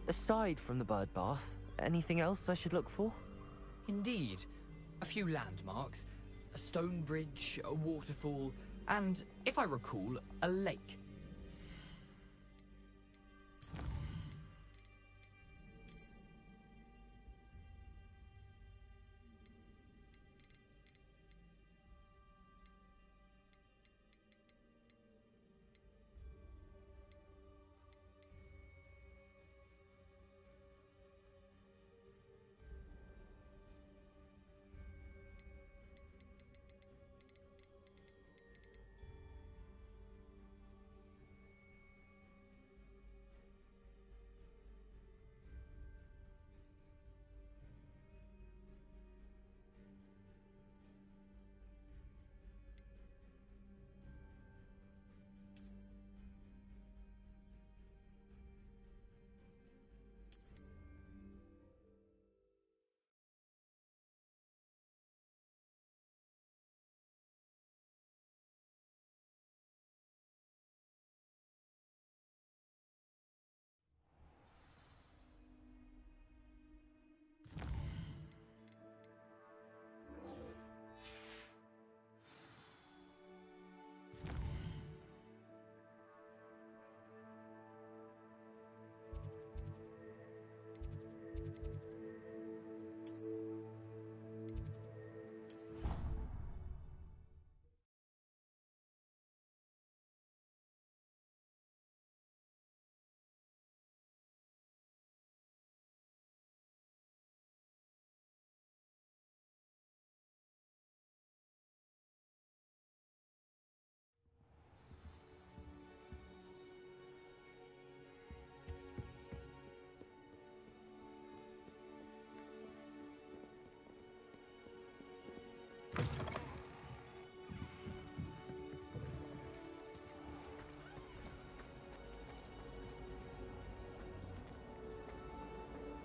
Aside from the bird bath, anything else I should look for? Indeed. A few landmarks, a stone bridge, a waterfall, and, if I recall, a lake.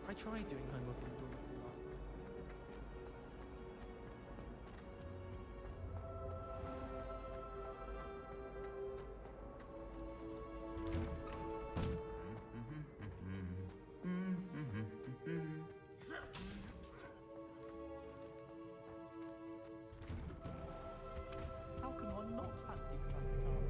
I tried doing homework in the dormitory last night. How can one not fancy Cafetara?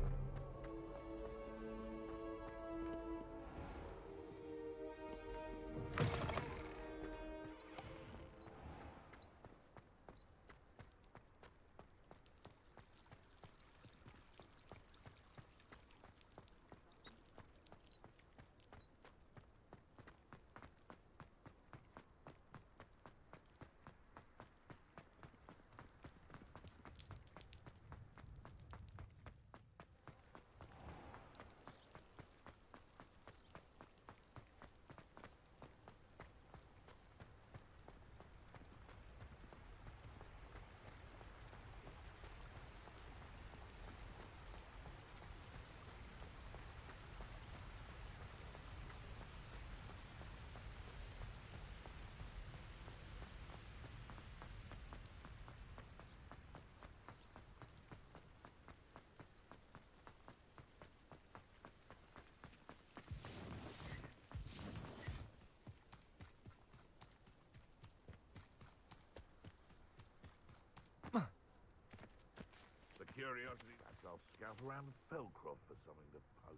The curiosity, I'll scout around Felcroft for something to poach.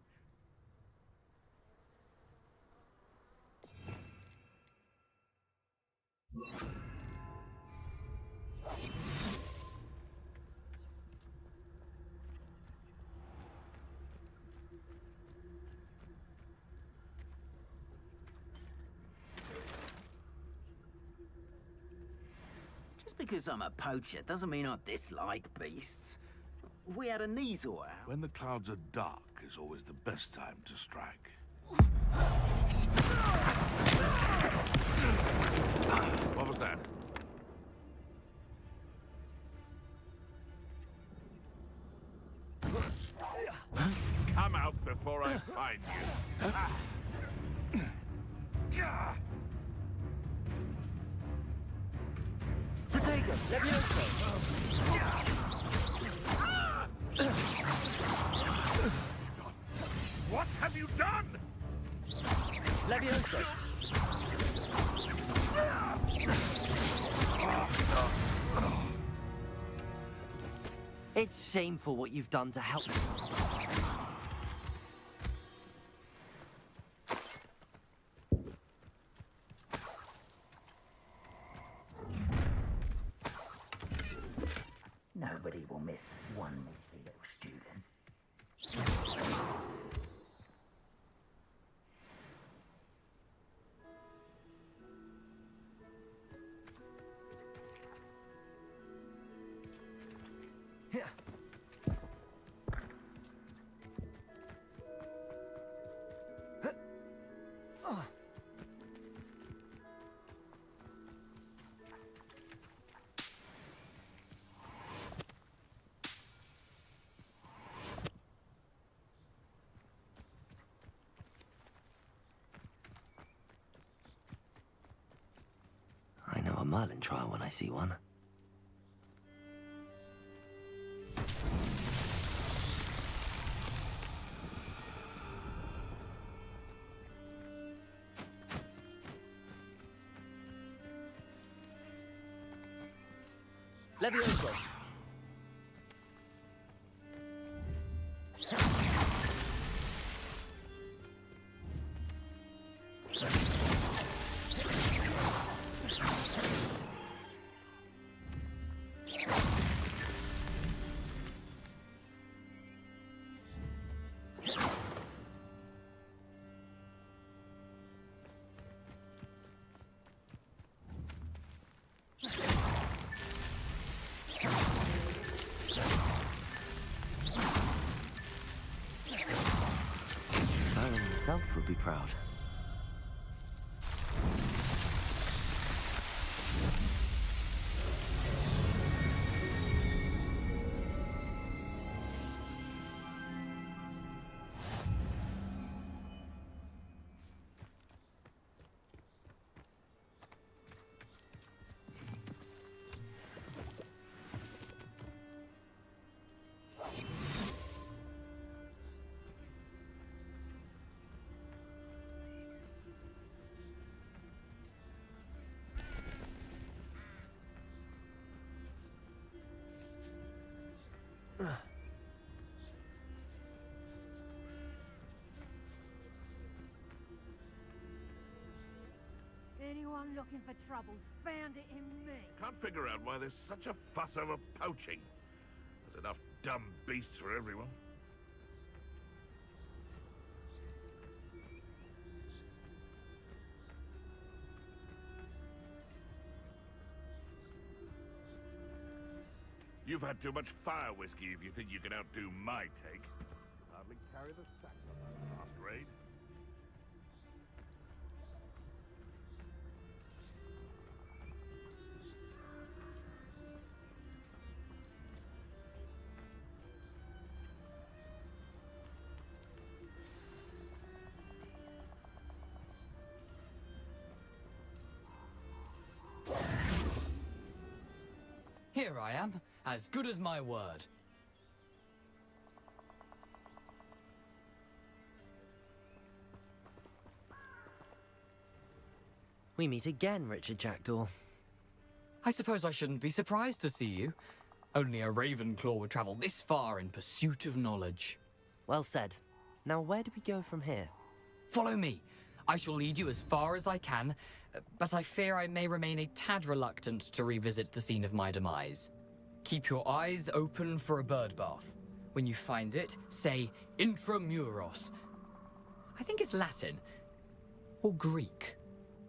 Just because I'm a poacher doesn't mean I dislike beasts. We had a Kneazor out. When the clouds are dark is always the best time to strike. What was that? Come out before I find you. Protego, Levioso! What have you done? Levioso! It's shameful what you've done to help me. Nobody will miss one misty little student. I know a Merlin trial when I see one. Levioso! Merlin himself would be proud. Anyone looking for troubles found it in me. Can't figure out why there's such a fuss over poaching. There's enough dumb beasts for everyone. You've had too much fire whiskey if you think you can outdo my take. Hardly carry the sack on that last raid. Here I am, as good as my word. We meet again, Richard Jackdaw. I suppose I shouldn't be surprised to see you. Only a Ravenclaw would travel this far in pursuit of knowledge. Well said. Now where do we go from here? Follow me. I shall lead you as far as I can, but I fear I may remain a tad reluctant to revisit the scene of my demise. Keep your eyes open for a bird bath. When you find it, say intramuros. I think it's Latin. Or Greek.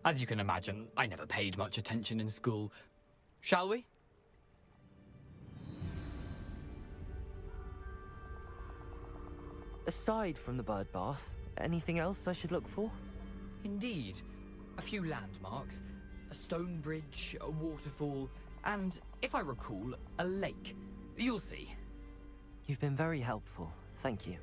As you can imagine, I never paid much attention in school. Shall we? Aside from the bird bath, anything else I should look for? Indeed. A few landmarks, a stone bridge, a waterfall, and, if I recall, a lake. You'll see. You've been very helpful. Thank you.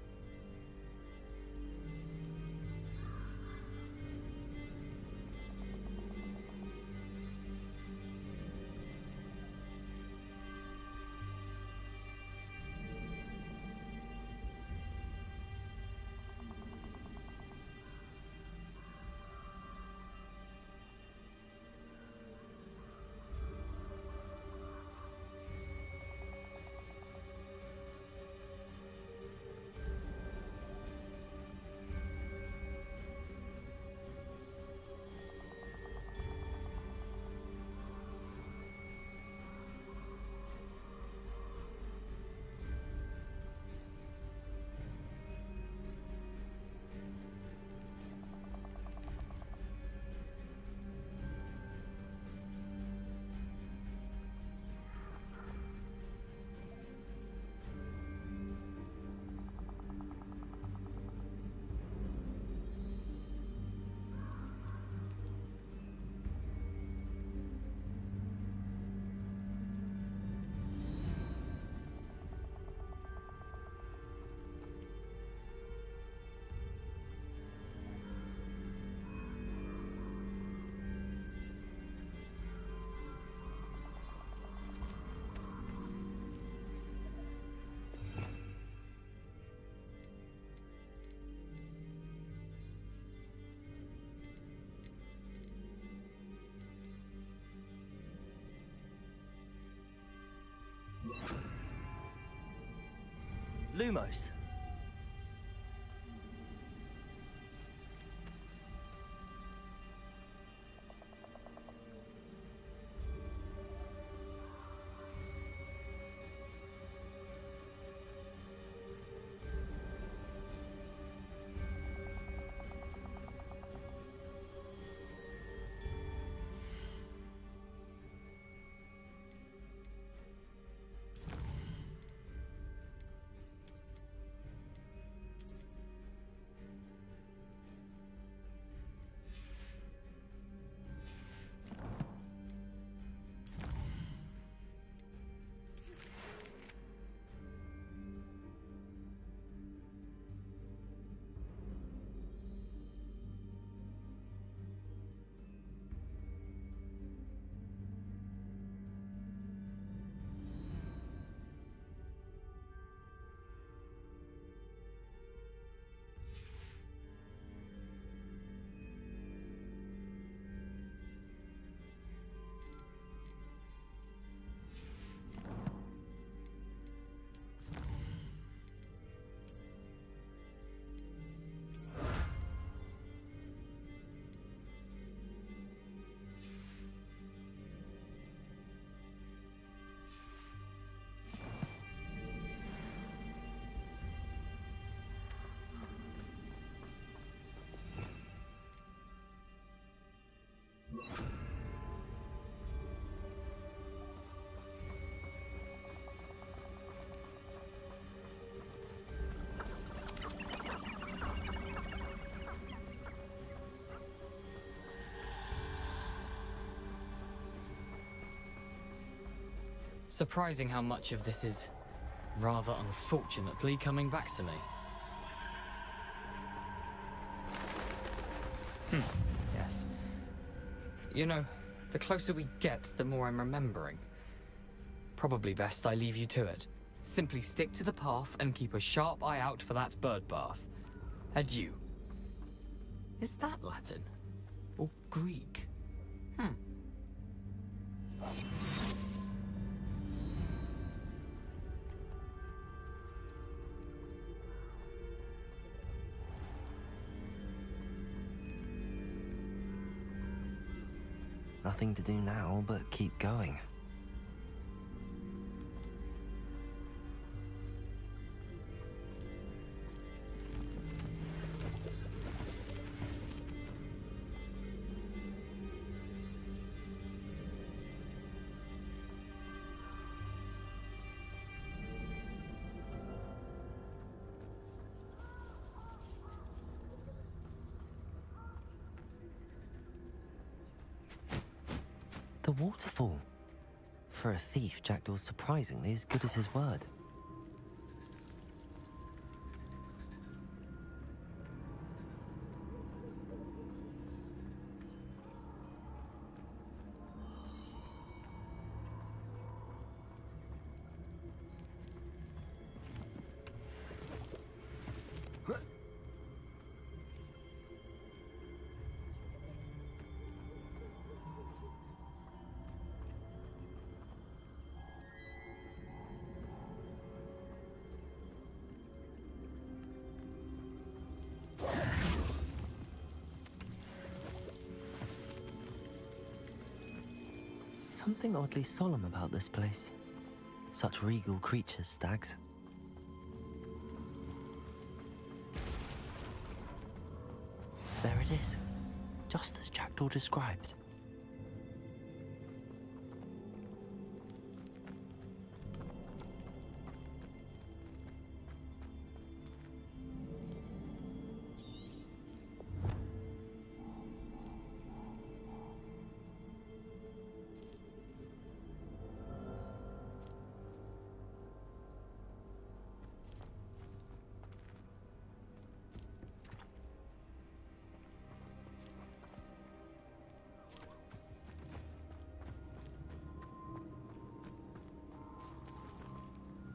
Lumos. Surprising how much of this is, rather unfortunately, coming back to me. Yes. You know, the closer we get, the more I'm remembering. Probably best I leave you to it. Simply stick to the path and keep a sharp eye out for that bird bath. Adieu. Is that Latin? Or Greek? Nothing to do now but keep going. The waterfall. For a thief, Jackdaw's surprisingly as good as his word. Something oddly solemn about this place. Such regal creatures, stags. There it is, just as Jackdaw described.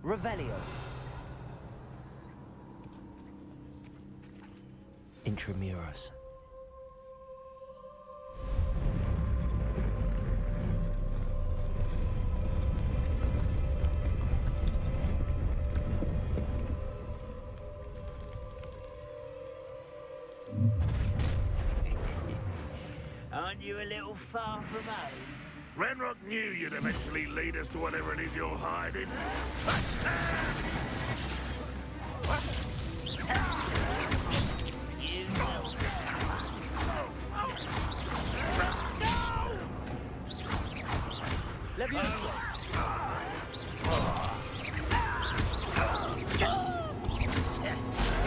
Revelio. Intramuros. Aren't you a little far from home? Ranrock knew you'd eventually lead us to whatever it is you're hiding. You will suffer. Leviosa!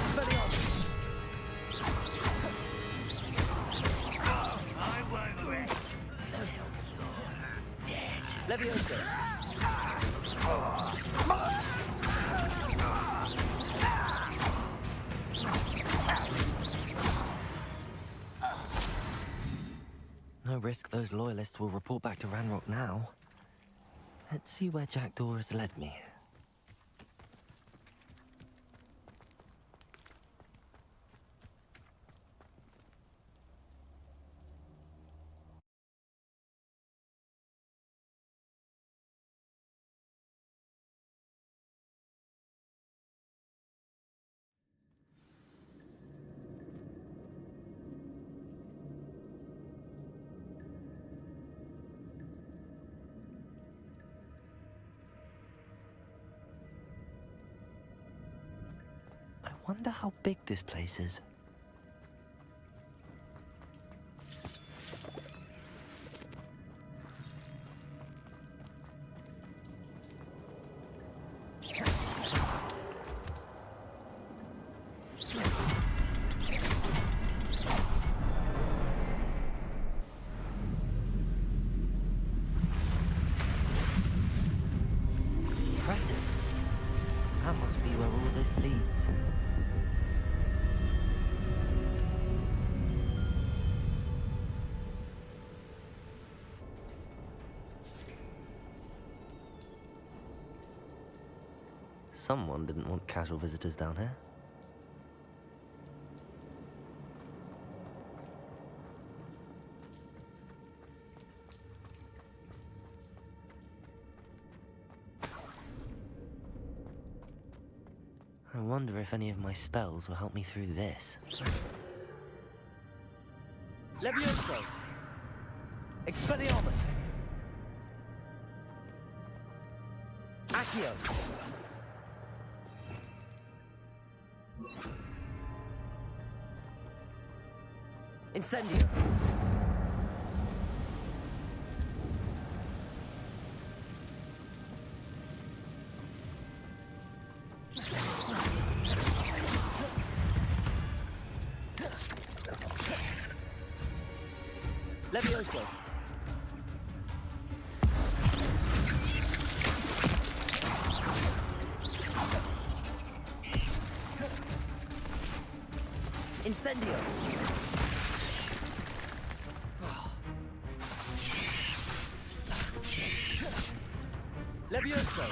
Expelliarmus! I won't rest until you're dead. Leviosa! No risk those loyalists will report back to Ranrock now. Let's see where Jackdaw has led me. I wonder how big this place is. Impressive. That must be where all this leads. Someone didn't want casual visitors down here. I wonder if any of my spells will help me through this. Levioso! Expelliarmus! Accio! Incendio! Levioso! Incendio! Levioso!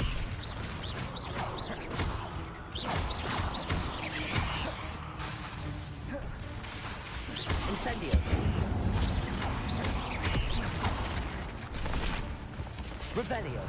Incendio! Rebellio!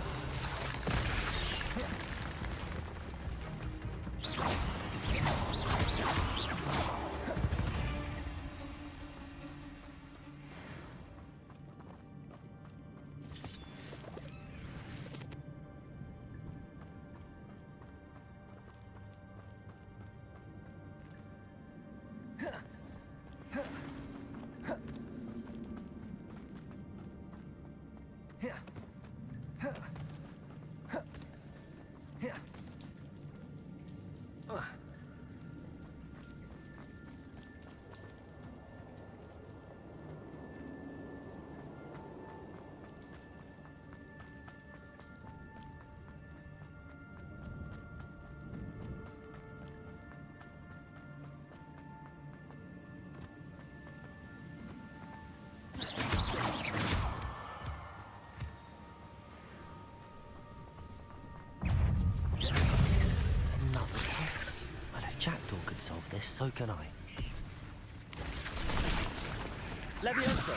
Jackdaw could solve this, so can I. Levioso!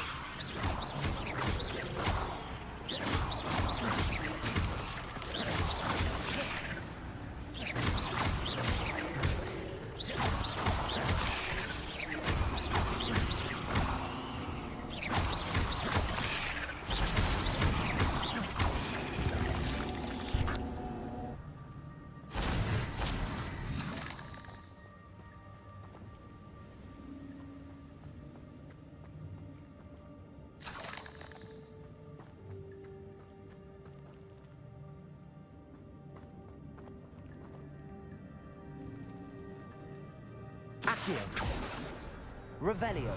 Accio. Revelio.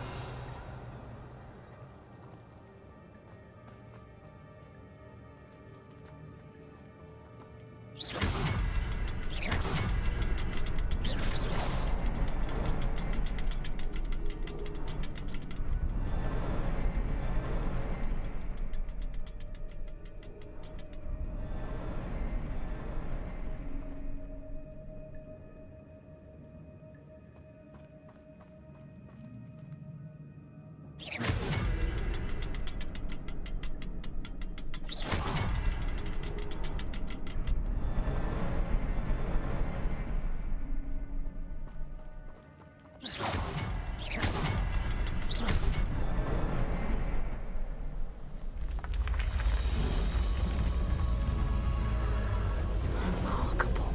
Remarkable.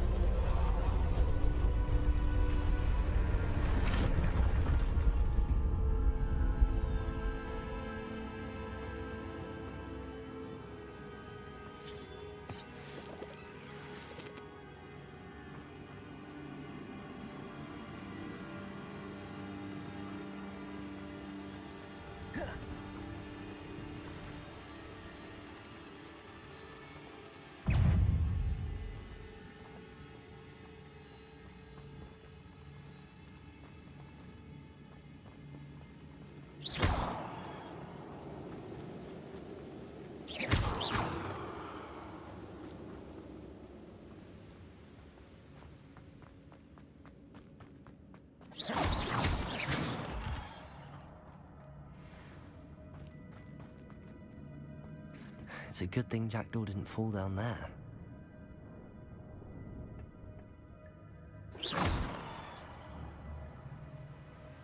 It's a good thing Jackdaw didn't fall down there.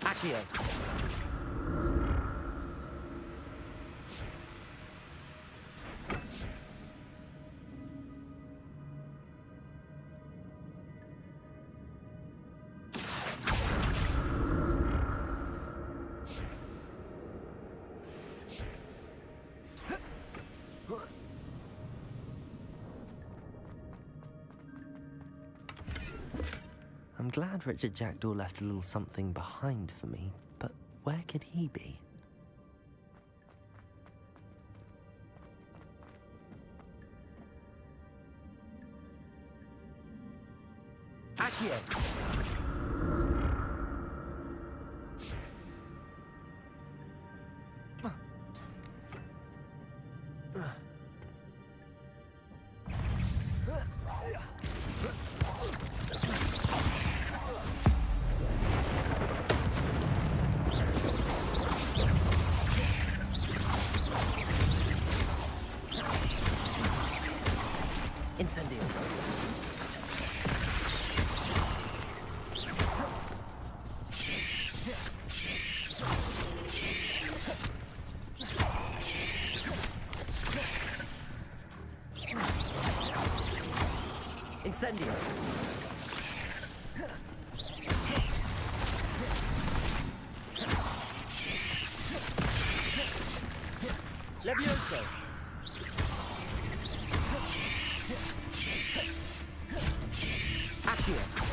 Accio. I'm glad Richard Jackdaw left a little something behind for me, but where could he be? Accio! Incendio. Incendio. Levioso. Accio.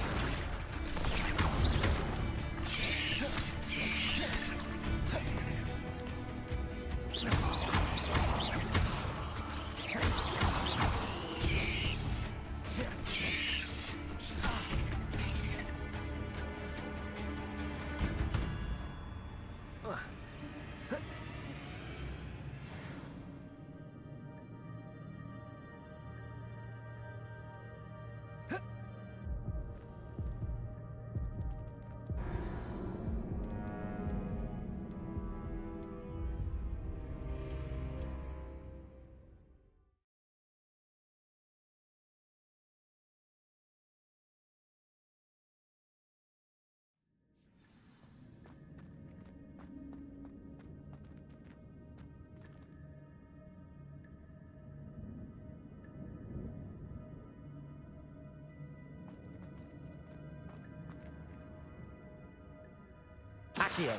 Accio.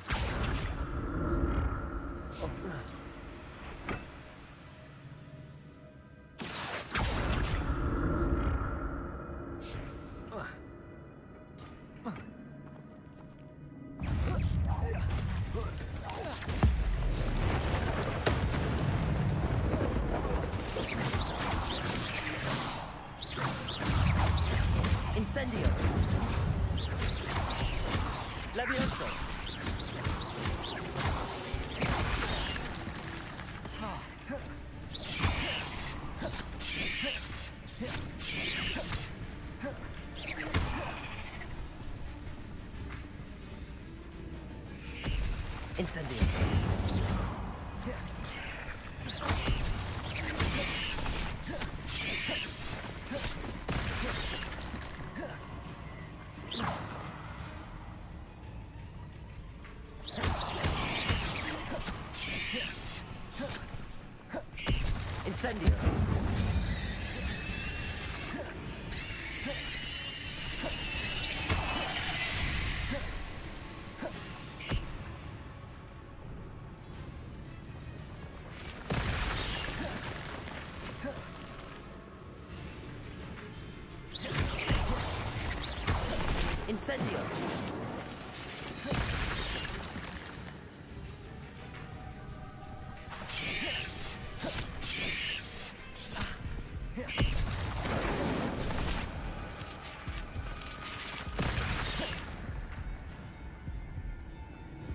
Levioso! Incendio! Incendio! Incendio!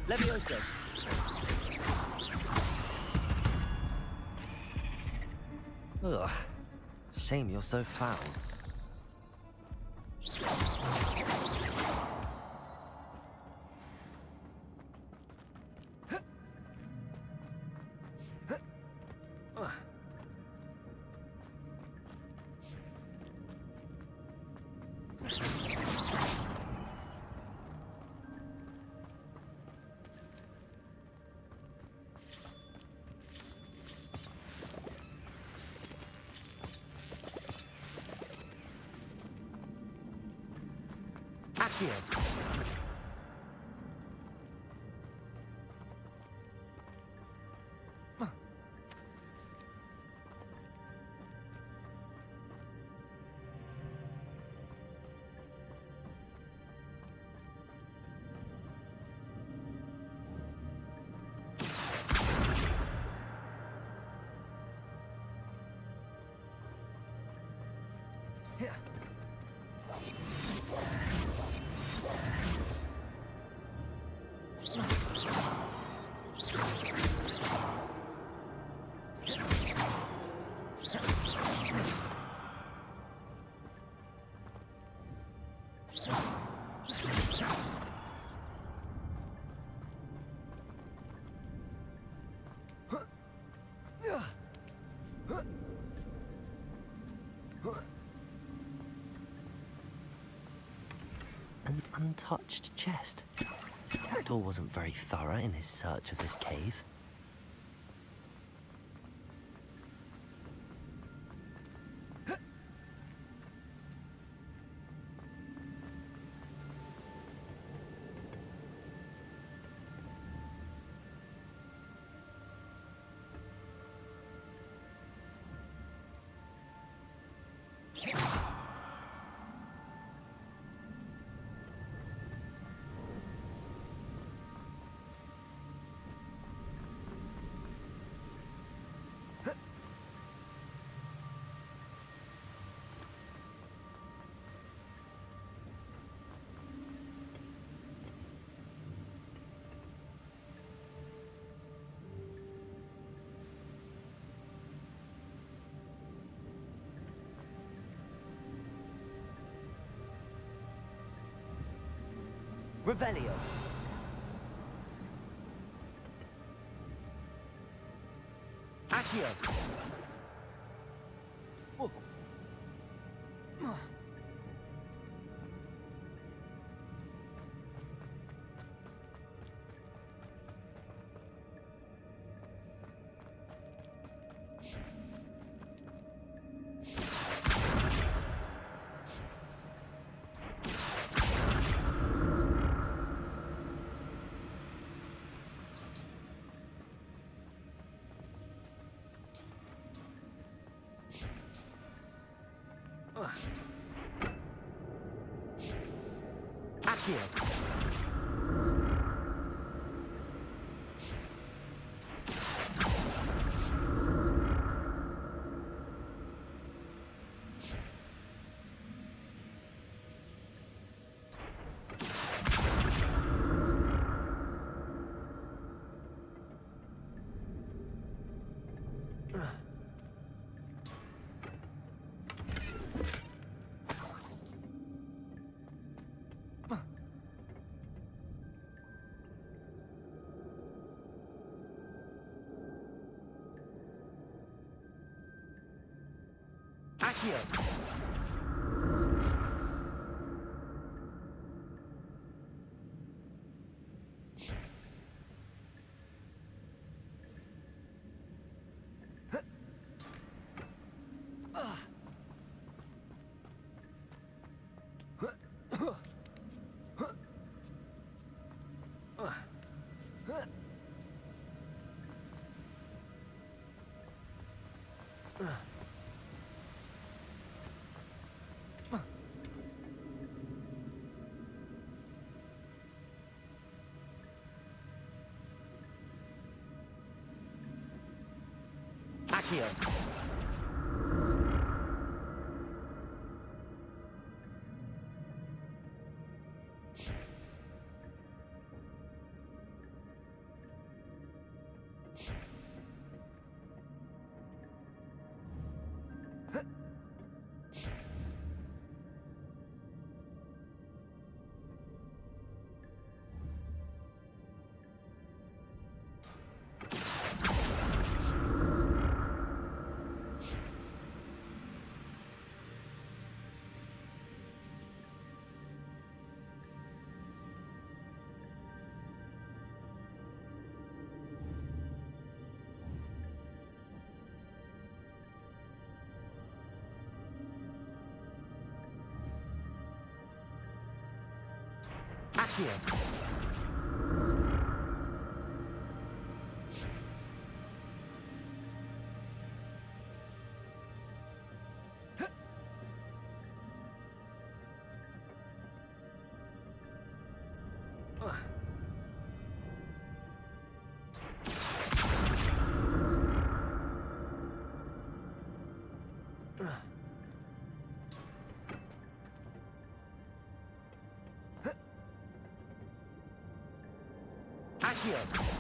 Levioso! Ugh. Shame you're so foul. Accio! An untouched chest. Jackdaw wasn't very thorough in his search of this cave. Revelio. Accio. Oh. Accio. Accio! Accio! Accio! Accio!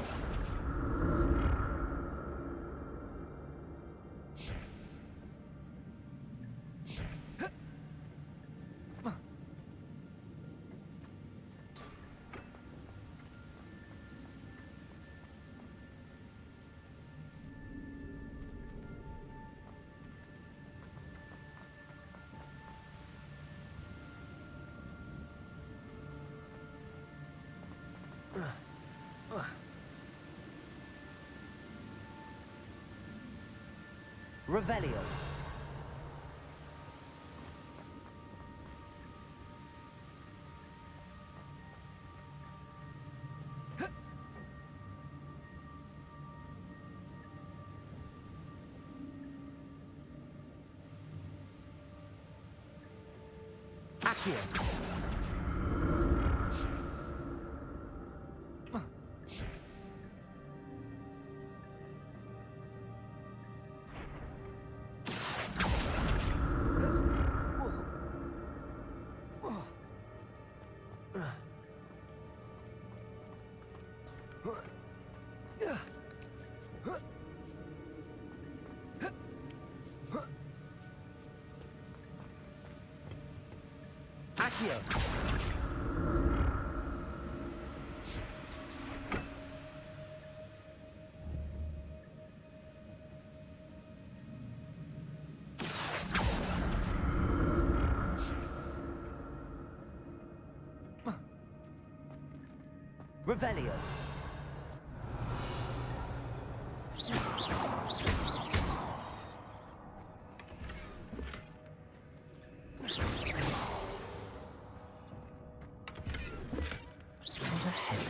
Revelio. Accio. Accio! Revelio.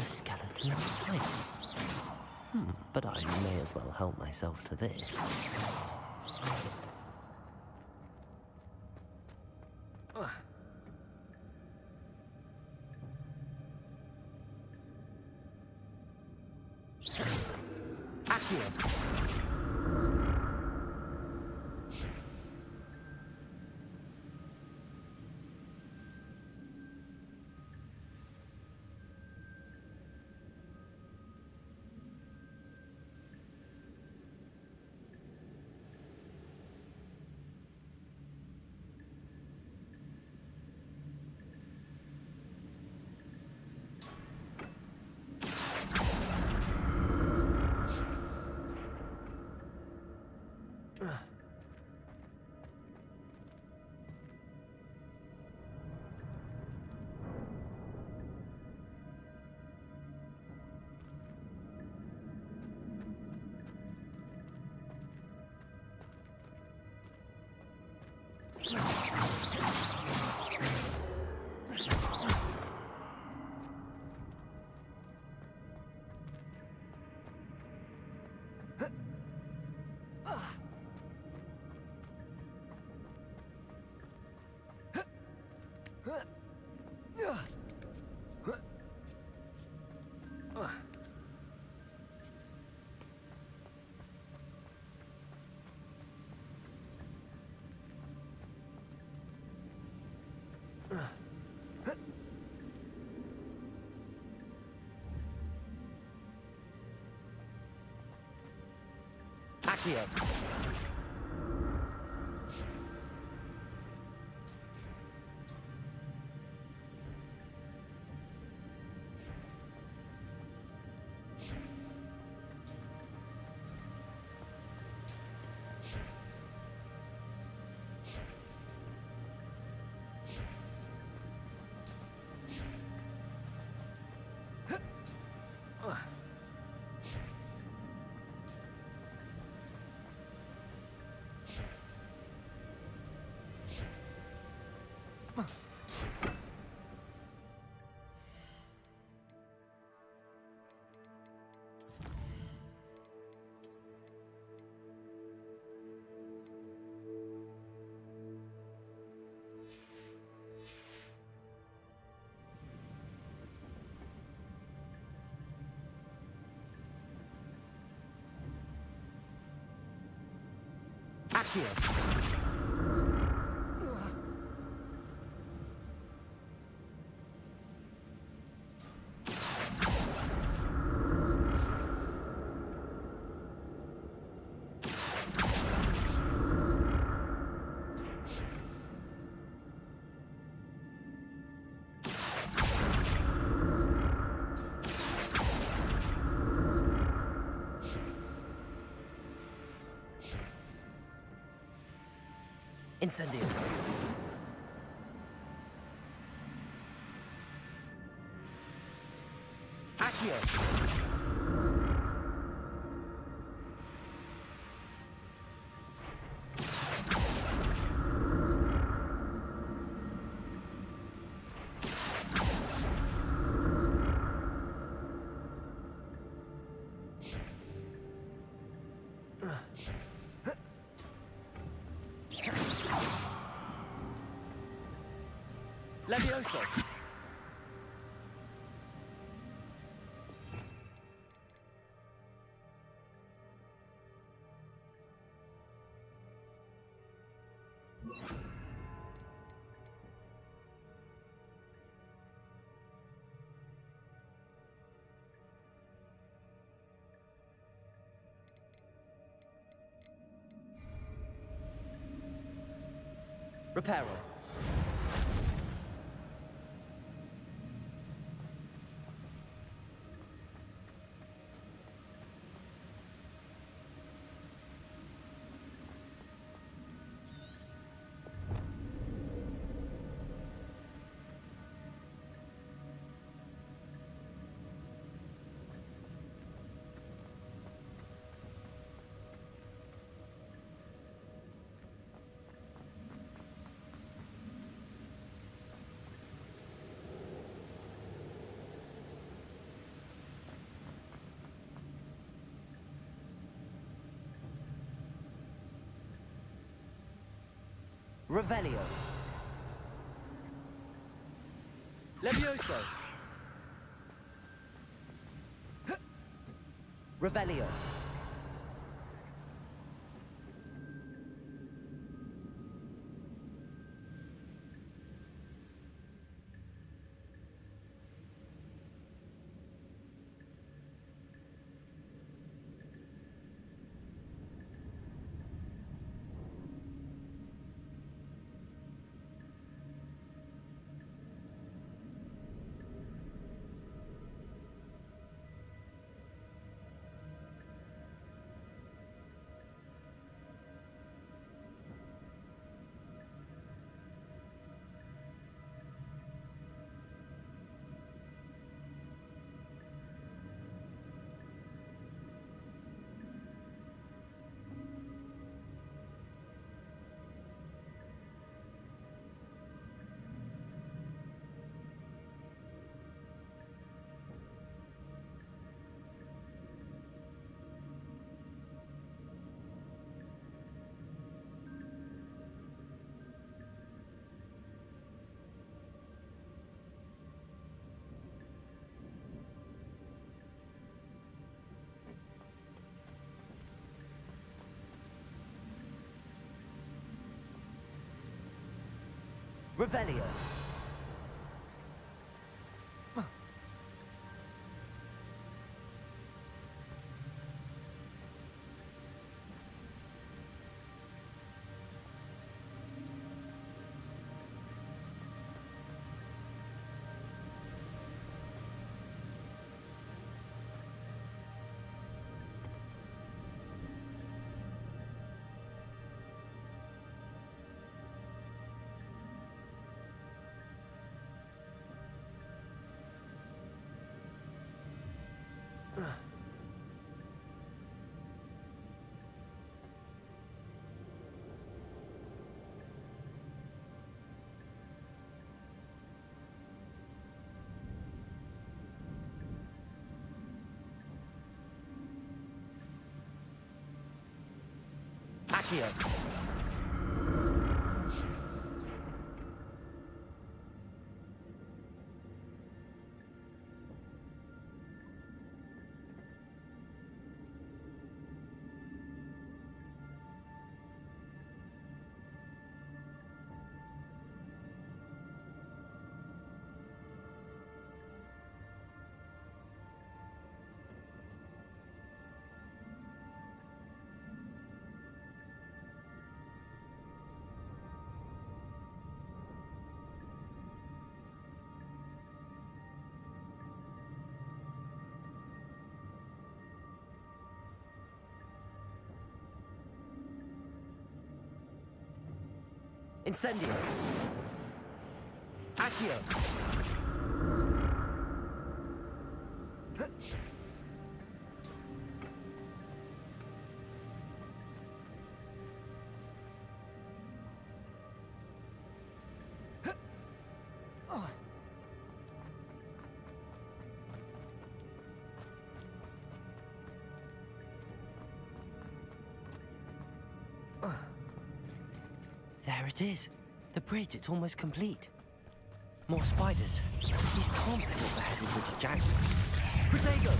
Skeleton sight. But I may as well help myself to this. Accio! Accio. Accio. Incendio. Accio. Levioso. Reparo. Revelio. Levioso. Revelio. Revelio. Accio. Incendio. Accio. There it is. The bridge, it's almost complete. More spiders. These can't be what the head of the jacked. Protego!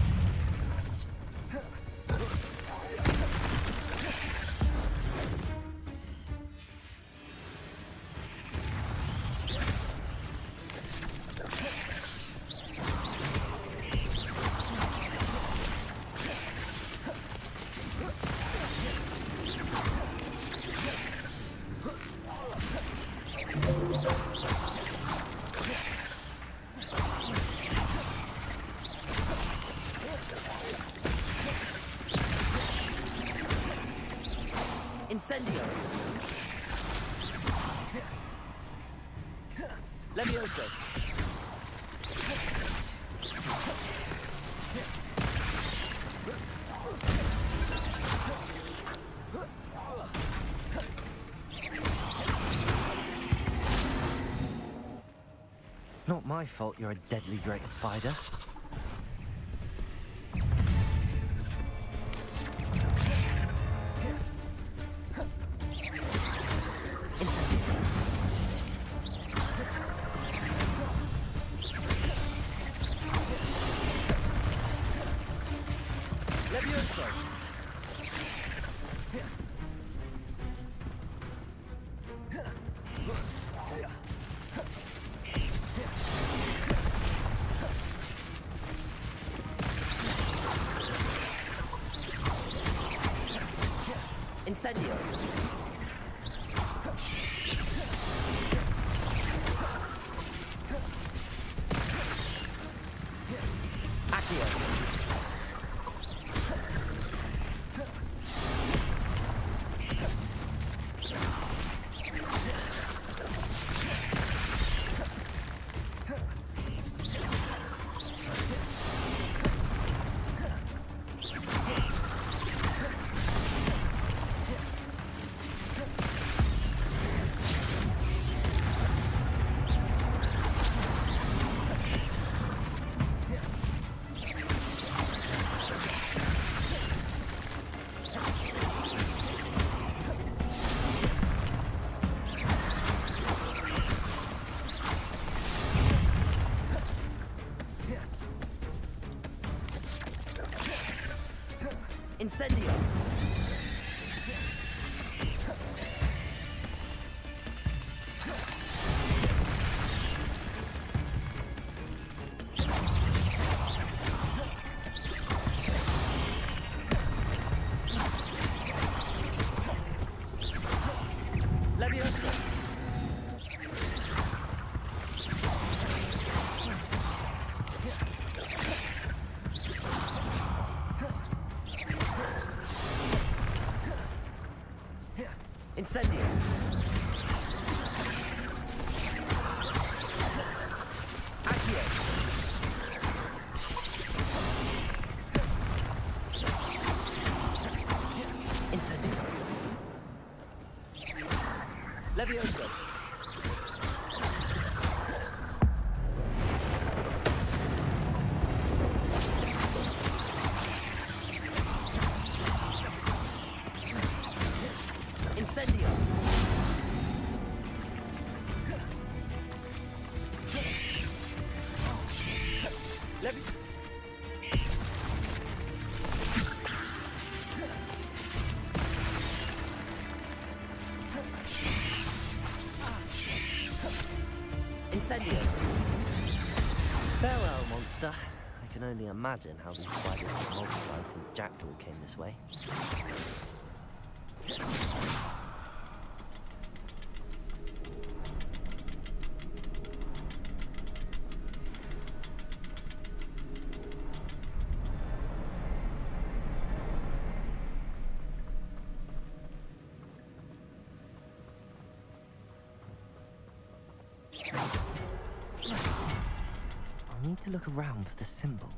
Incendio! Levioso! Not my fault you're a deadly great spider. Incendio! Accio! Incendio! Incendio. Accio. Incendio. Levioso. Incendio. Incendio. Farewell, monster. I can only imagine how these spiders have multiplied since Jackdaw came this way. I need to look around for the symbol.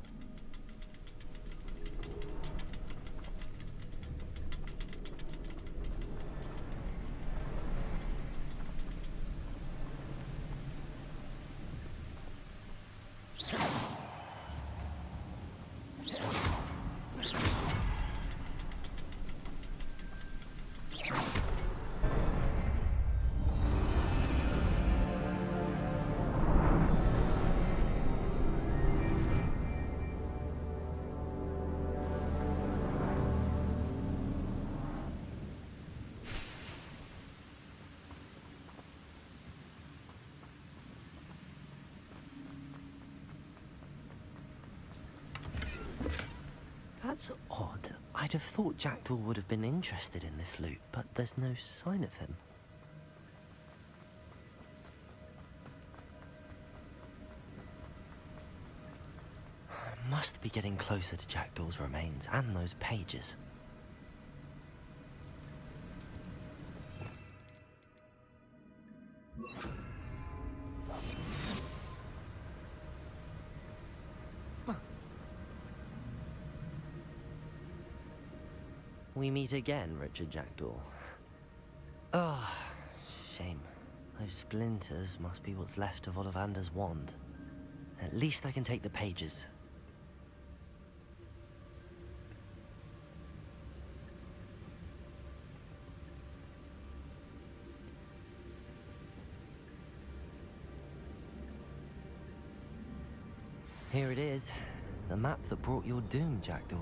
That's odd. I'd have thought Jackdaw would have been interested in this loot, but there's no sign of him. I must be getting closer to Jackdaw's remains and those pages. We meet again, Richard Jackdaw. Ah, shame. Those splinters must be what's left of Ollivander's wand. At least I can take the pages. Here it is. The map that brought your doom, Jackdaw.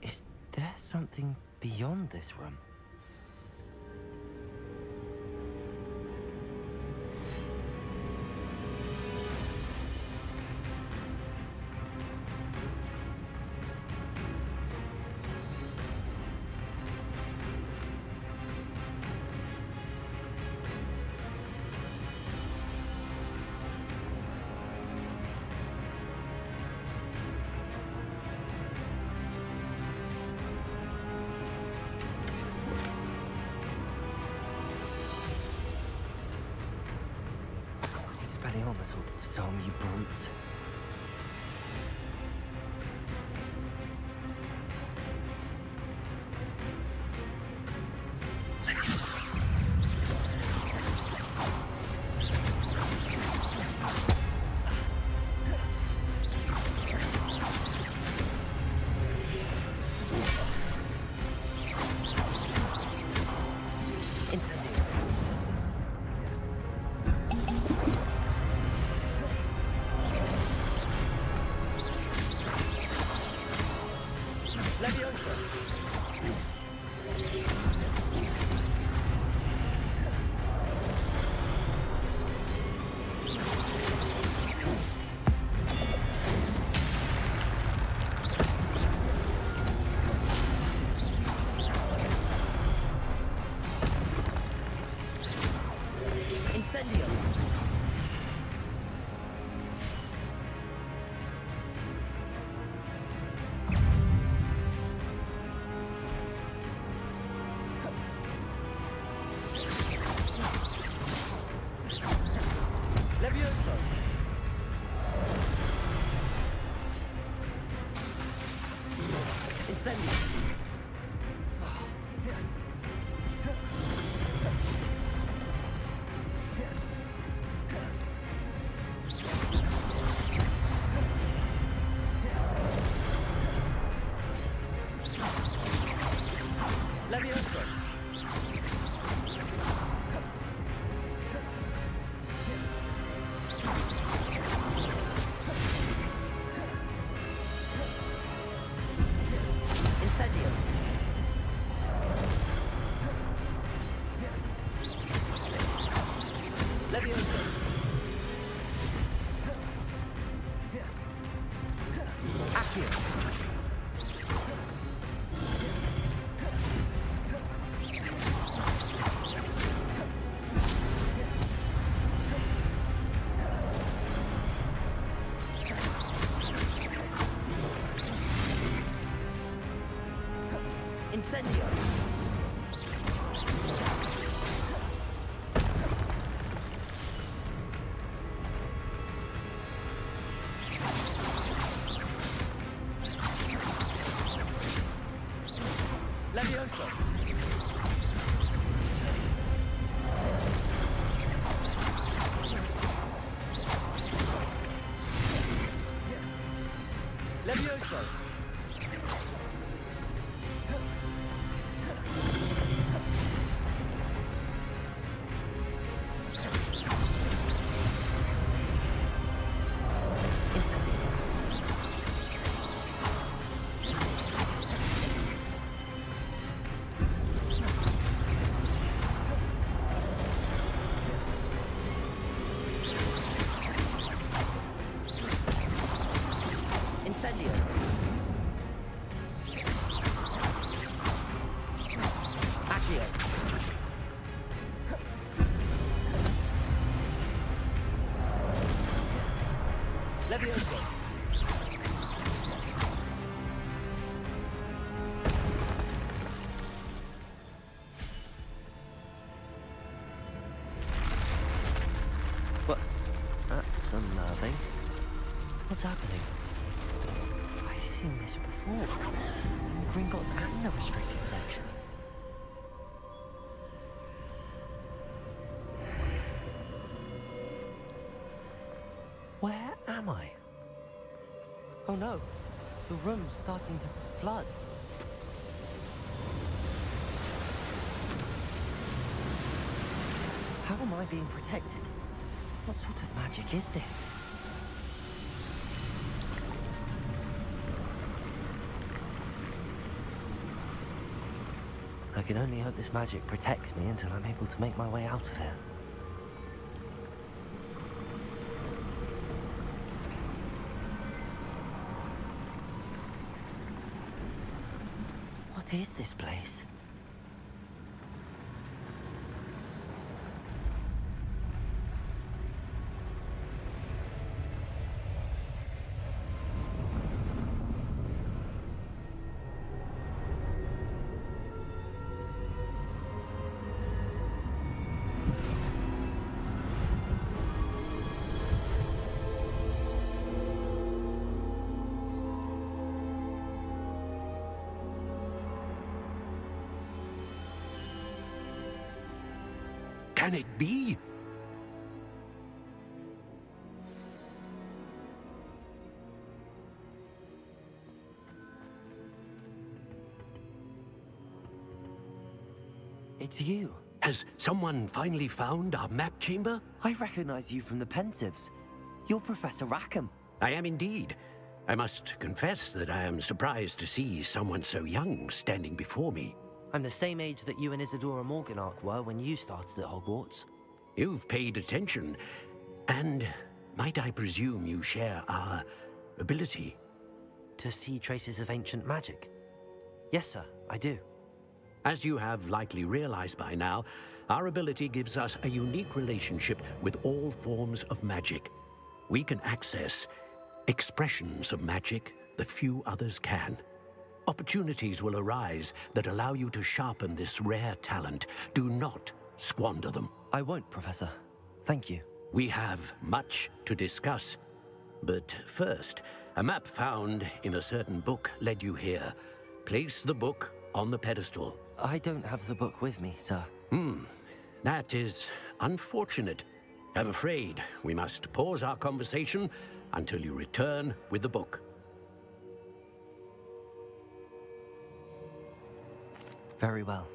Is there something beyond this room? Expelliarmus ought to disarm you brutes. Incendio. Incendio! Levioso! Incendio! Levioso! Accio! Incendio! Levioso! Levioso! Incendio! Incendio! Accio! Levioso! What? That's unnerving. What's happening? I've seen this before. In Gringotts and the restricted section. Where am I? Oh no, the room's starting to flood. How am I being protected? What sort of magic is this? I can only hope this magic protects me until I'm able to make my way out of here. What is this place? Can it be? It's you. Has someone finally found our map chamber? I recognize you from the Pensives. You're Professor Rackham. I am indeed. I must confess that I am surprised to see someone so young standing before me. I'm the same age that you and Isadora Morganach were when you started at Hogwarts. You've paid attention, and might I presume you share our ability? To see traces of ancient magic? Yes, sir, I do. As you have likely realized by now, our ability gives us a unique relationship with all forms of magic. We can access expressions of magic that few others can. Opportunities will arise that allow you to sharpen this rare talent. Do not squander them. I won't, Professor. Thank you. We have much to discuss. But first, a map found in a certain book led you here. place the book on the pedestal. I don't have the book with me, sir. That is unfortunate. I'm afraid we must pause our conversation until you return with the book. Very well.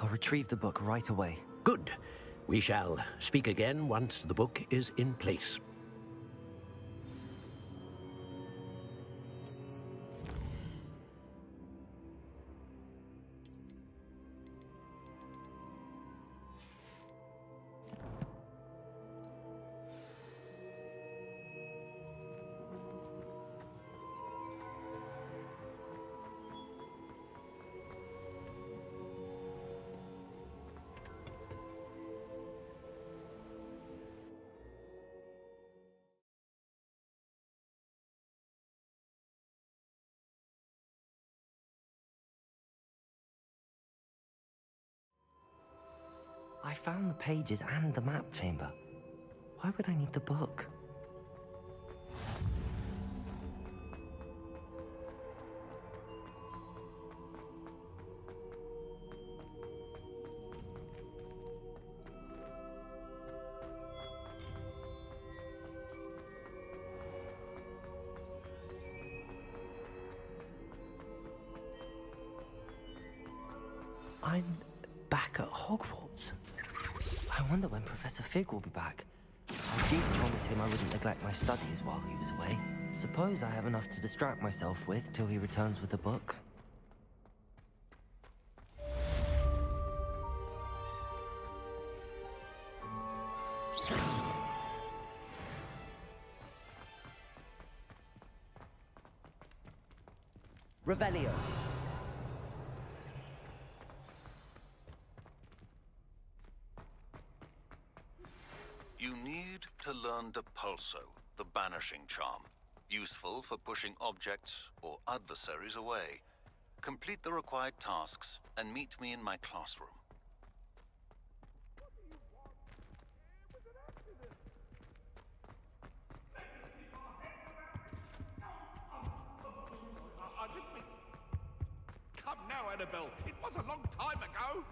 I'll retrieve the book right away. Good. We shall speak again once the book is in place. I found the pages and the map chamber. Why would I need the book? I'm back at Hogwarts. I wonder when Professor Fig will be back. I did promise him I wouldn't neglect my studies while he was away. Suppose I have enough to distract myself with till he returns with the book. Revelio. You need to learn Depulso, the banishing charm. Useful for pushing objects or adversaries away. Complete the required tasks and meet me in my classroom. I didn't mean... Come now, Annabelle. It was a long time ago.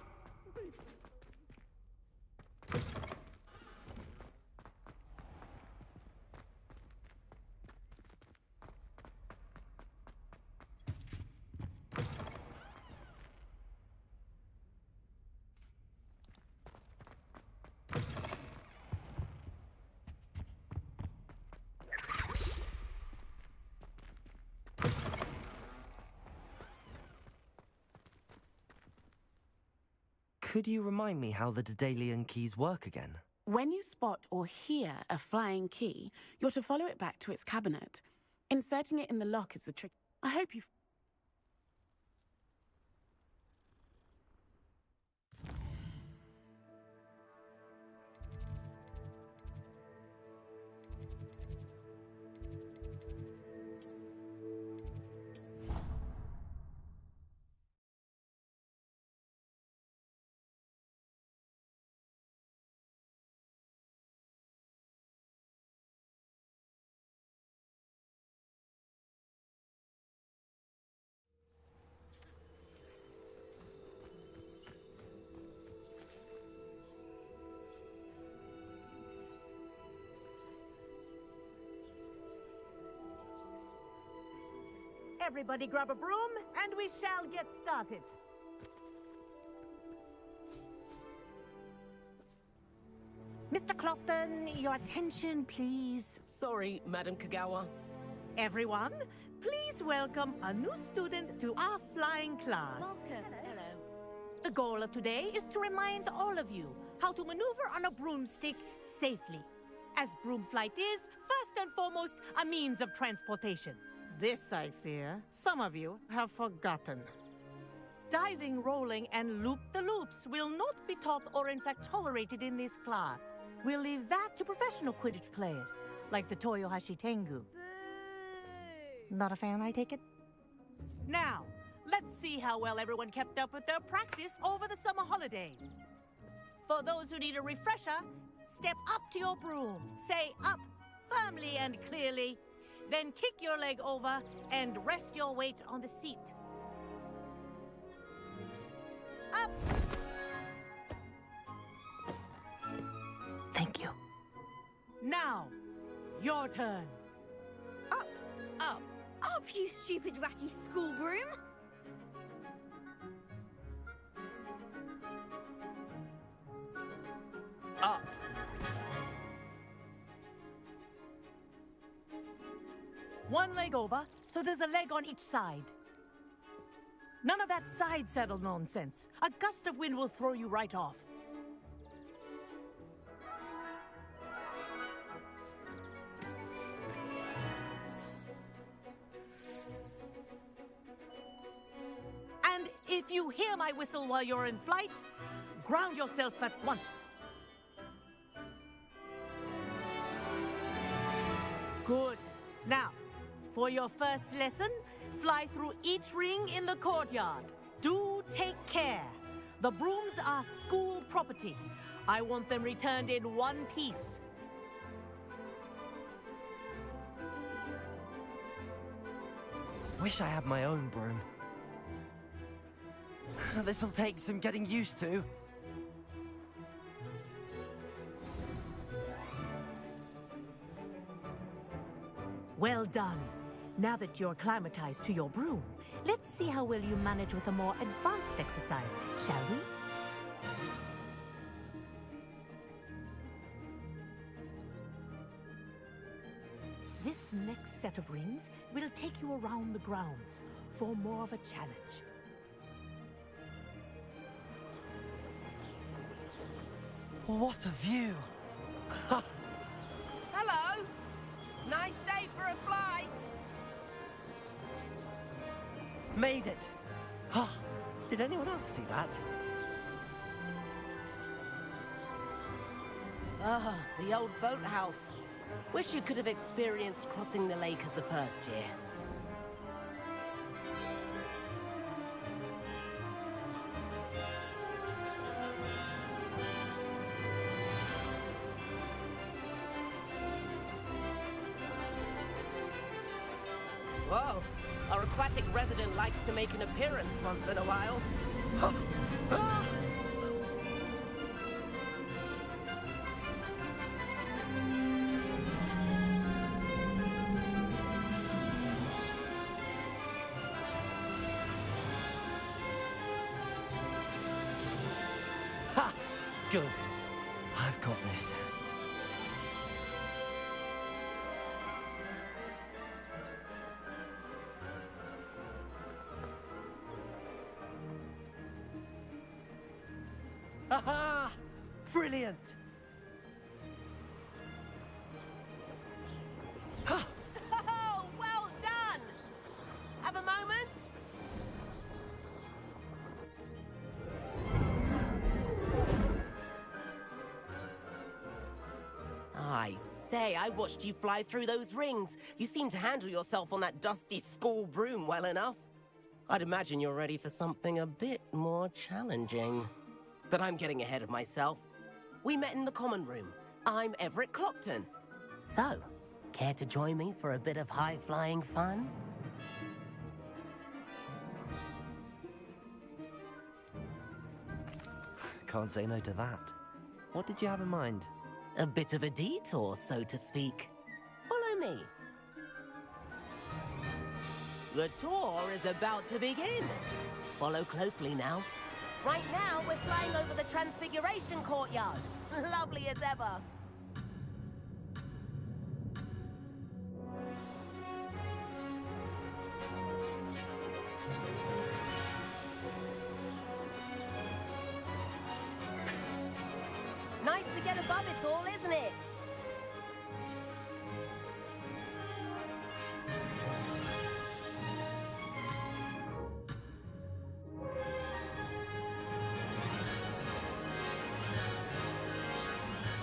Could you remind me how the Daedalian keys work again? When you spot or hear a flying key, you're to follow it back to its cabinet. Inserting it in the lock is the trick. I hope you... Everybody grab a broom, and we shall get started. Mr. Clopton, your attention, please. Sorry, Madam Kagawa. Everyone, please welcome a new student to our flying class. Hello. The goal of today is to remind all of you how to maneuver on a broomstick safely, as broom flight is, first and foremost, a means of transportation. This, I fear, some of you have forgotten. Diving, rolling, and loop-the-loops will not be taught or in fact tolerated in this class. We'll leave that to professional Quidditch players, like the Toyohashi Tengu. Not a fan, I take it? Now, let's see how well everyone kept up with their practice over the summer holidays. For those who need a refresher, step up to your broom, say up firmly and clearly, then kick your leg over and rest your weight on the seat. up. Thank you. Now, your turn. Up, up, up, you stupid ratty school broom! Up. One leg over, so there's a leg on each side. None of that side saddle nonsense. A gust of wind will throw you right off. And if you hear my whistle while you're in flight, ground yourself at once. Good. Now, for your first lesson, fly through each ring in the courtyard. Do take care. The brooms are school property. I want them returned in one piece. Wish I had my own broom. This'll take some getting used to. Well done. Now that you're acclimatized to your broom, let's see how well you manage with a more advanced exercise, shall we? This next set of rings will take you around the grounds for more of a challenge. What a view! Hello! Nice day for a flight! Made it! Oh, did anyone else see that? Ah, the old boathouse. Wish you could have experienced crossing the lake as a first year. Whoa, our aquatic resident likes to make an appearance once in a while. Ha! Good. I've got this. Aha! Brilliant! Ha! Oh, well done! Have a moment? I say, I watched you fly through those rings. You seem to handle yourself on that dusty school broom well enough. I'd imagine you're ready for something a bit more challenging. But I'm getting ahead of myself. We met in the common room. I'm Everett Clopton. So, care to join me for a bit of high-flying fun? Can't say no to that. What did you have in mind? A bit of a detour, so to speak. Follow me. The tour is about to begin. Follow closely now. Right now, we're flying over the Transfiguration Courtyard. Lovely as ever. Nice to get above it all, isn't it?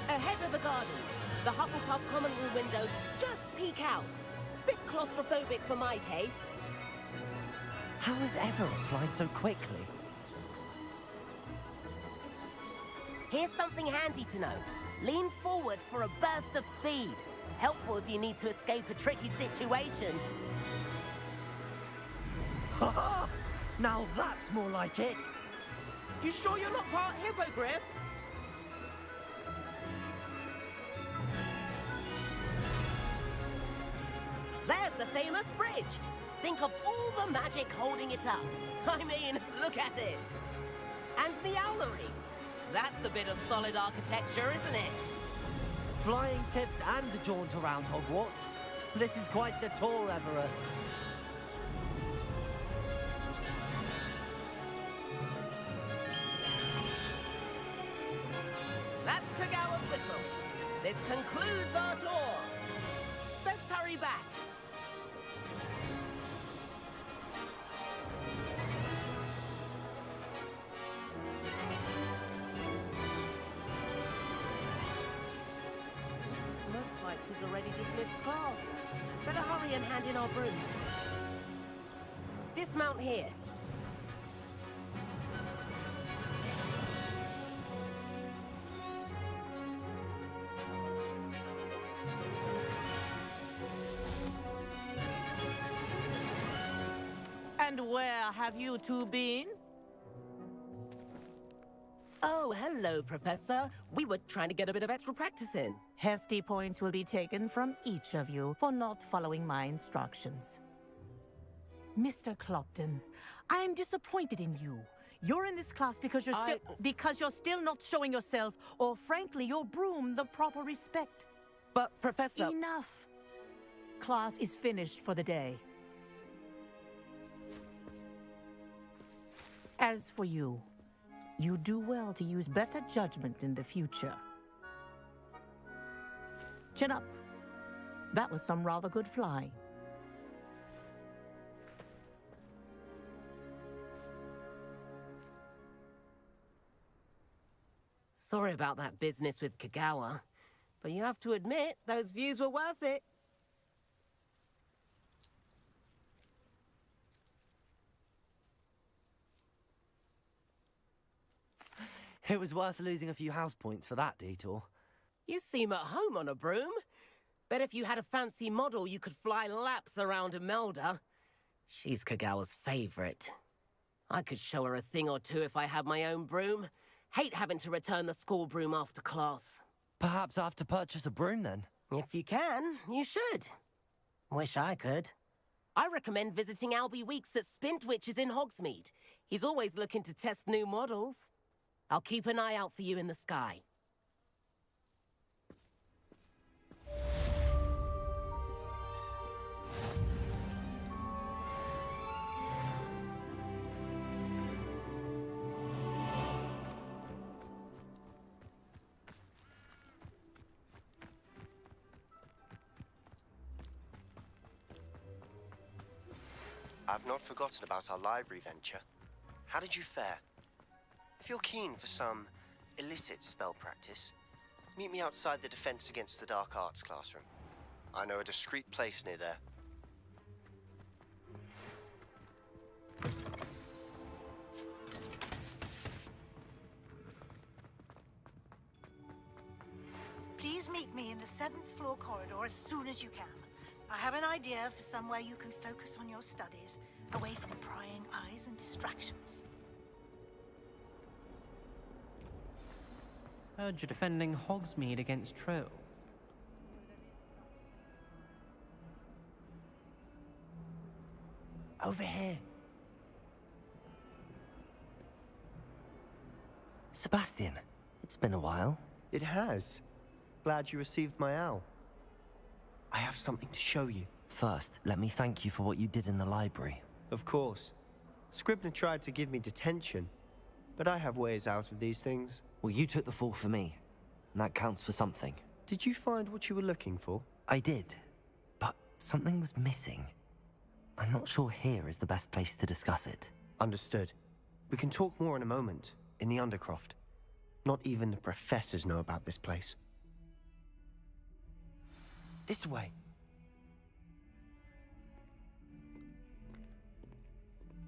Ahead of the gardens, the Hufflepuff common room windows just peek out. Bit claustrophobic for my taste. How is Everett flying so quickly? Here's something handy to know. Lean forward for a burst of speed. Helpful if you need to escape a tricky situation. Ha ha! Now that's more like it! You sure you're not part hippogriff? There's the famous bridge. Think of all the magic holding it up. I mean, look at it. And the owlery. That's a bit of solid architecture, isn't it? Flying tips and a jaunt around Hogwarts. This is quite the tour, Everett. That's Kagawa's whistle. This concludes our tour. Let's hurry back. Looks like she's already dismissed class. Better hurry and hand in our brooms. Dismount here. And where have you two been? Oh, hello, Professor. We were trying to get a bit of extra practice in. Hefty points will be taken from each of you for not following my instructions. Mr. Clopton, I am disappointed in you. You're in this class because you're still not showing yourself, or frankly, your broom the proper respect. But, Professor... Enough. Class is finished for the day. As for you, you do well to use better judgment in the future. Chin up. That was some rather good flying. Sorry about that business with Kagawa, but you have to admit, those views were worth it. It was worth losing a few house points for that detour. You seem at home on a broom. Bet if you had a fancy model, you could fly laps around Imelda. She's Kagawa's favorite. I could show her a thing or two if I had my own broom. Hate having to return the school broom after class. Perhaps I have to purchase a broom then. If you can, you should. Wish I could. I recommend visiting Albie Weeks at Spintwitches in Hogsmeade. He's always looking to test new models. I'll keep an eye out for you in the sky. I've not forgotten about our library venture. How did you fare? If you're keen for some illicit spell practice, meet me outside the Defense Against the Dark Arts classroom. I know a discreet place near there. Please meet me in the 7th floor corridor as soon as you can. I have an idea for somewhere you can focus on your studies, away from prying eyes and distractions. Heard you're defending Hogsmeade against trolls. Over here. Sebastian, it's been a while. It has. Glad you received my owl. I have something to show you. First, let me thank you for what you did in the library. Of course. Scribner tried to give me detention, but I have ways out of these things. Well, you took the fall for me, and that counts for something. Did you find what you were looking for? I did, but something was missing. I'm not sure here is the best place to discuss it. Understood. We can talk more in a moment, in the Undercroft. Not even the professors know about this place. This way.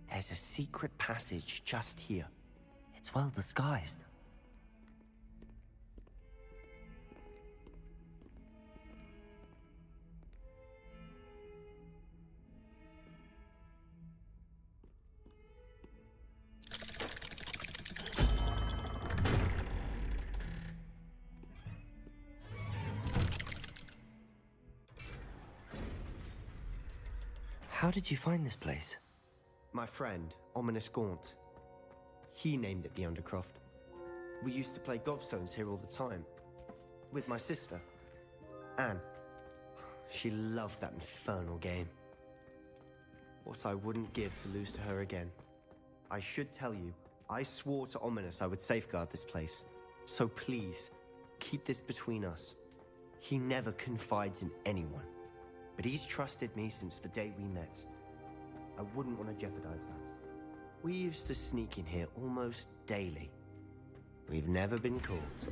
There's a secret passage just here. It's well disguised. How did you find this place? My friend, Ominous Gaunt. He named it the Undercroft. We used to play gobstones here all the time. With my sister, Anne. She loved that infernal game. What I wouldn't give to lose to her again. I should tell you, I swore to Ominous I would safeguard this place. So please, keep this between us. He never confides in anyone. But he's trusted me since the day we met. I wouldn't want to jeopardize that. We used to sneak in here almost daily. We've never been caught.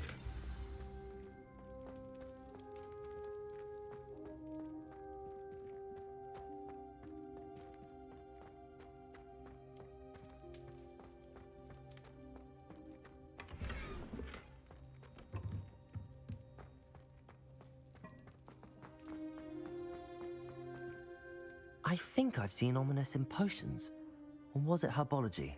I think I've seen Ominous in potions. Or was it herbology?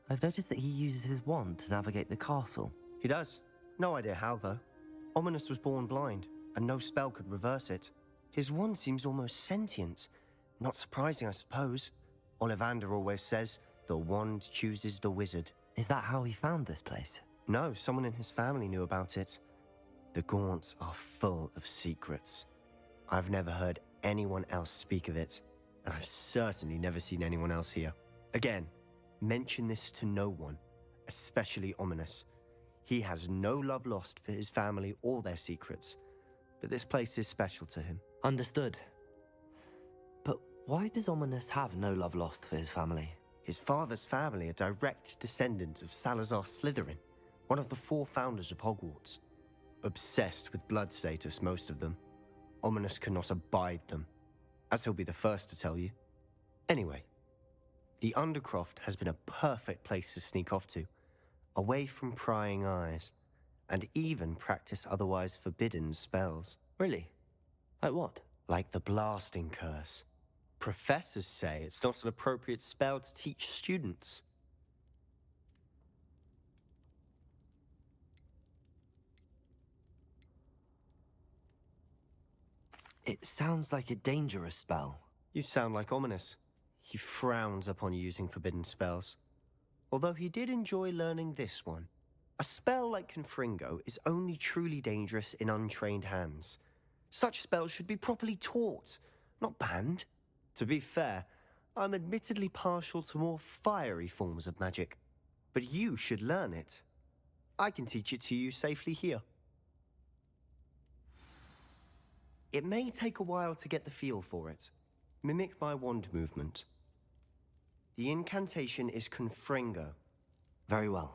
I've noticed that he uses his wand to navigate the castle. He does. No idea how, though. Ominous was born blind, and no spell could reverse it. His wand seems almost sentient. Not surprising, I suppose. Ollivander always says, the wand chooses the wizard. Is that how he found this place? No, someone in his family knew about it. The Gaunts are full of secrets. I've never heard anyone else speak of it, and I've certainly never seen anyone else here. Again, mention this to no one, especially Ominous. He has no love lost for his family or their secrets, but this place is special to him. Understood. But why does Ominous have no love lost for his family? His father's family are direct descendants of Salazar Slytherin, one of the 4 founders of Hogwarts. Obsessed with blood status, most of them. Ominous cannot abide them, as he'll be the first to tell you. Anyway, the Undercroft has been a perfect place to sneak off to, away from prying eyes, and even practice otherwise forbidden spells. Really? Like what? Like the Blasting Curse. Professors say it's not an appropriate spell to teach students. It sounds like a dangerous spell. You sound like Ominous. He frowns upon using forbidden spells. Although he did enjoy learning this one. A spell like Confringo is only truly dangerous in untrained hands. Such spells should be properly taught, not banned. To be fair, I'm admittedly partial to more fiery forms of magic. But you should learn it. I can teach it to you safely here. It may take a while to get the feel for it. Mimic my wand movement. The incantation is Confringo. Very well.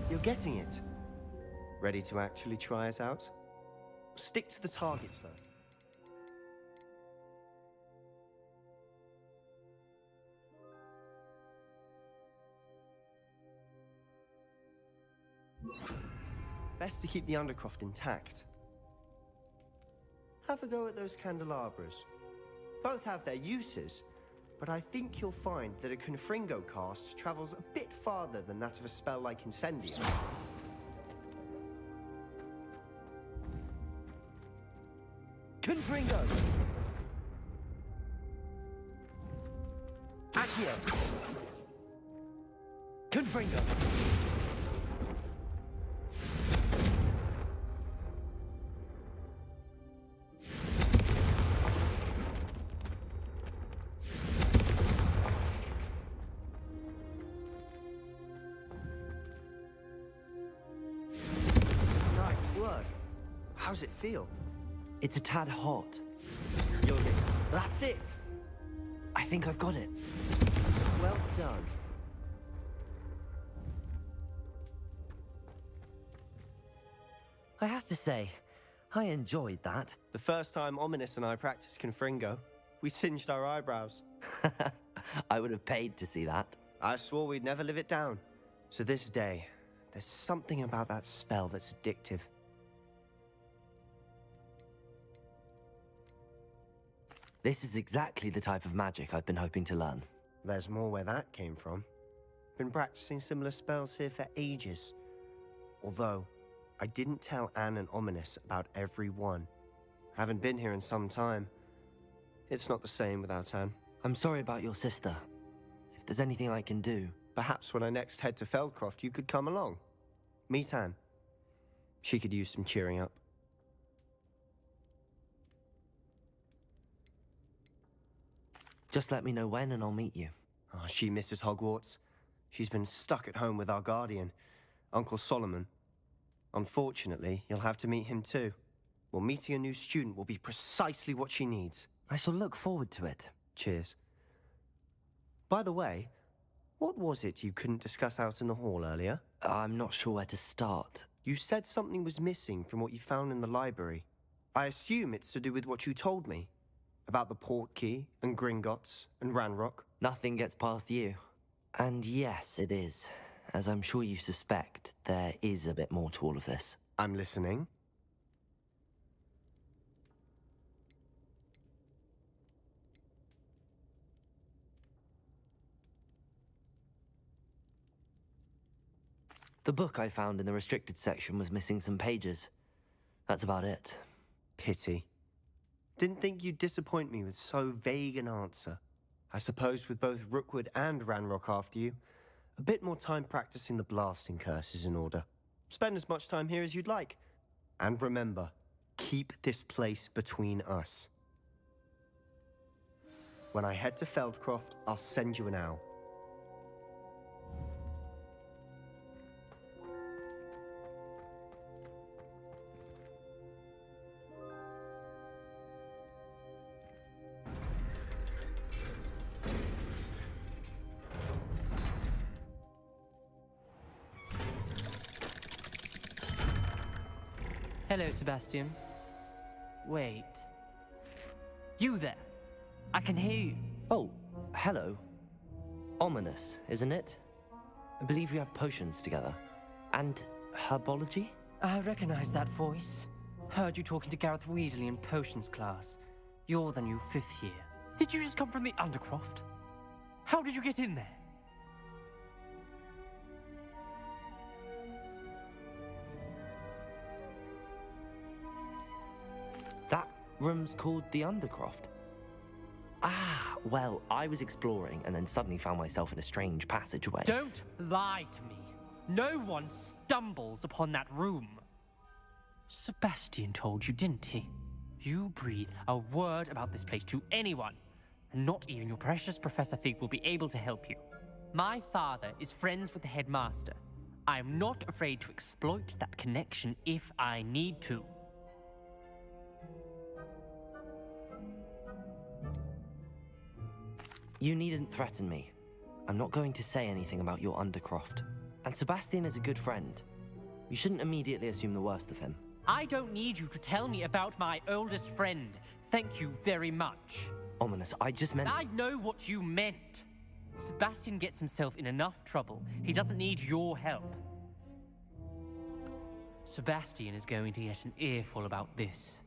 You're getting it. Ready to actually try it out? Stick to the targets, though. Best to keep the Undercroft intact. Have a go at those candelabras. Both have their uses, but I think you'll find that a Confringo cast travels a bit farther than that of a spell like Incendium. Confringo! Accio! Confringo! Nice work. How's it feel? It's a tad hot. You'll get... That's it! I think I've got it. Well done. I have to say, I enjoyed that. The first time Ominous and I practiced Confringo, we singed our eyebrows. I would have paid to see that. I swore we'd never live it down. So this day, there's something about that spell that's addictive. This is exactly the type of magic I've been hoping to learn. There's more where that came from. Been practicing similar spells here for ages. Although, I didn't tell Anne and Ominous about every one. Haven't been here in some time. It's not the same without Anne. I'm sorry about your sister. If there's anything I can do... Perhaps when I next head to Feldcroft, you could come along. Meet Anne. She could use some cheering up. Just let me know when and I'll meet you. Oh, she misses Hogwarts. She's been stuck at home with our guardian, Uncle Solomon. Unfortunately, you'll have to meet him too. Well, meeting a new student will be precisely what she needs. I shall look forward to it. Cheers. By the way, what was it you couldn't discuss out in the hall earlier? I'm not sure where to start. You said something was missing from what you found in the library. I assume it's to do with what you told me. About the port key, and Gringotts, and Ranrock. Nothing gets past you. And yes, it is. As I'm sure you suspect, there is a bit more to all of this. I'm listening. The book I found in the restricted section was missing some pages. That's about it. Pity. Didn't think you'd disappoint me with so vague an answer. I suppose with both Rookwood and Ranrock after you, a bit more time practicing the blasting curse is in order. Spend as much time here as you'd like. And remember, keep this place between us. When I head to Feldcroft, I'll send you an owl. Hello, Sebastian. Wait. You there? I can hear you. Oh, hello. Ominous, isn't it? I believe we have potions together. And herbology? I recognize that voice. Heard you talking to Gareth Weasley in potions class. You're the new 5th year. Did you just come from the Undercroft? How did you get in there? That room's called the Undercroft. Ah, well, I was exploring and then suddenly found myself in a strange passageway. Don't lie to me. No one stumbles upon that room. Sebastian told you, didn't he? You breathe a word about this place to anyone, and not even your precious Professor Fig will be able to help you. My father is friends with the headmaster. I am not afraid to exploit that connection if I need to. You needn't threaten me. I'm not going to say anything about your Undercroft. And Sebastian is a good friend. You shouldn't immediately assume the worst of him. I don't need you to tell me about my oldest friend. Thank you very much. Ominous, I just meant... I know what you meant. Sebastian gets himself in enough trouble. He doesn't need your help. Sebastian is going to get an earful about this.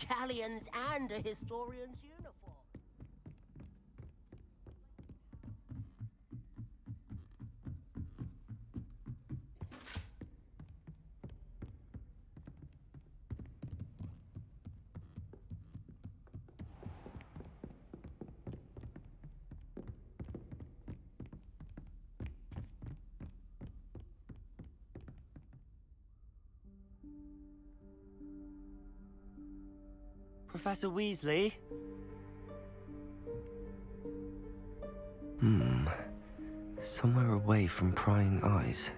Galleons and a historian's uniform. Professor Weasley? Somewhere away from prying eyes.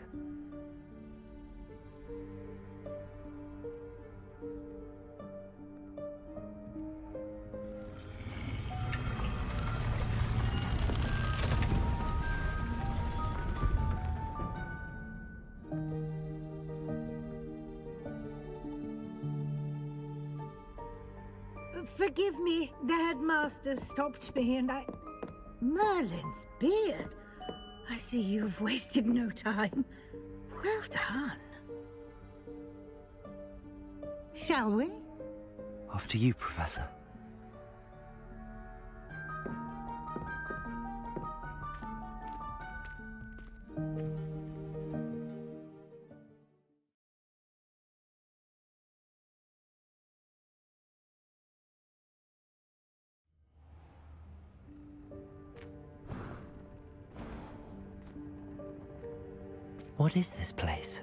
Forgive me, the headmaster stopped me and I... Merlin's beard. I see you've wasted no time. Well done. Shall we? After you, Professor. What is this place?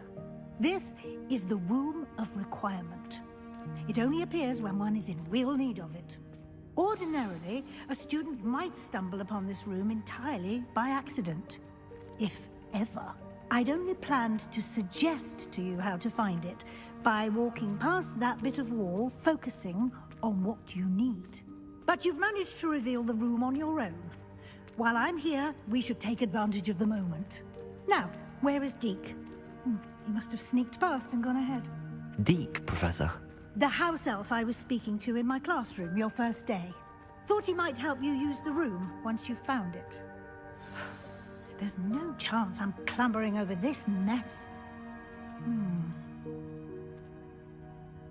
This is the Room of Requirement. It only appears when one is in real need of it. Ordinarily, a student might stumble upon this room entirely by accident. If ever. I'd only planned to suggest to you how to find it by walking past that bit of wall, focusing on what you need. But you've managed to reveal the room on your own. While I'm here, we should take advantage of the moment. Now, where is Deke? He must have sneaked past and gone ahead. Deke, Professor. The house elf I was speaking to in my classroom your first day. Thought he might help you use the room once you found it. There's no chance I'm clambering over this mess.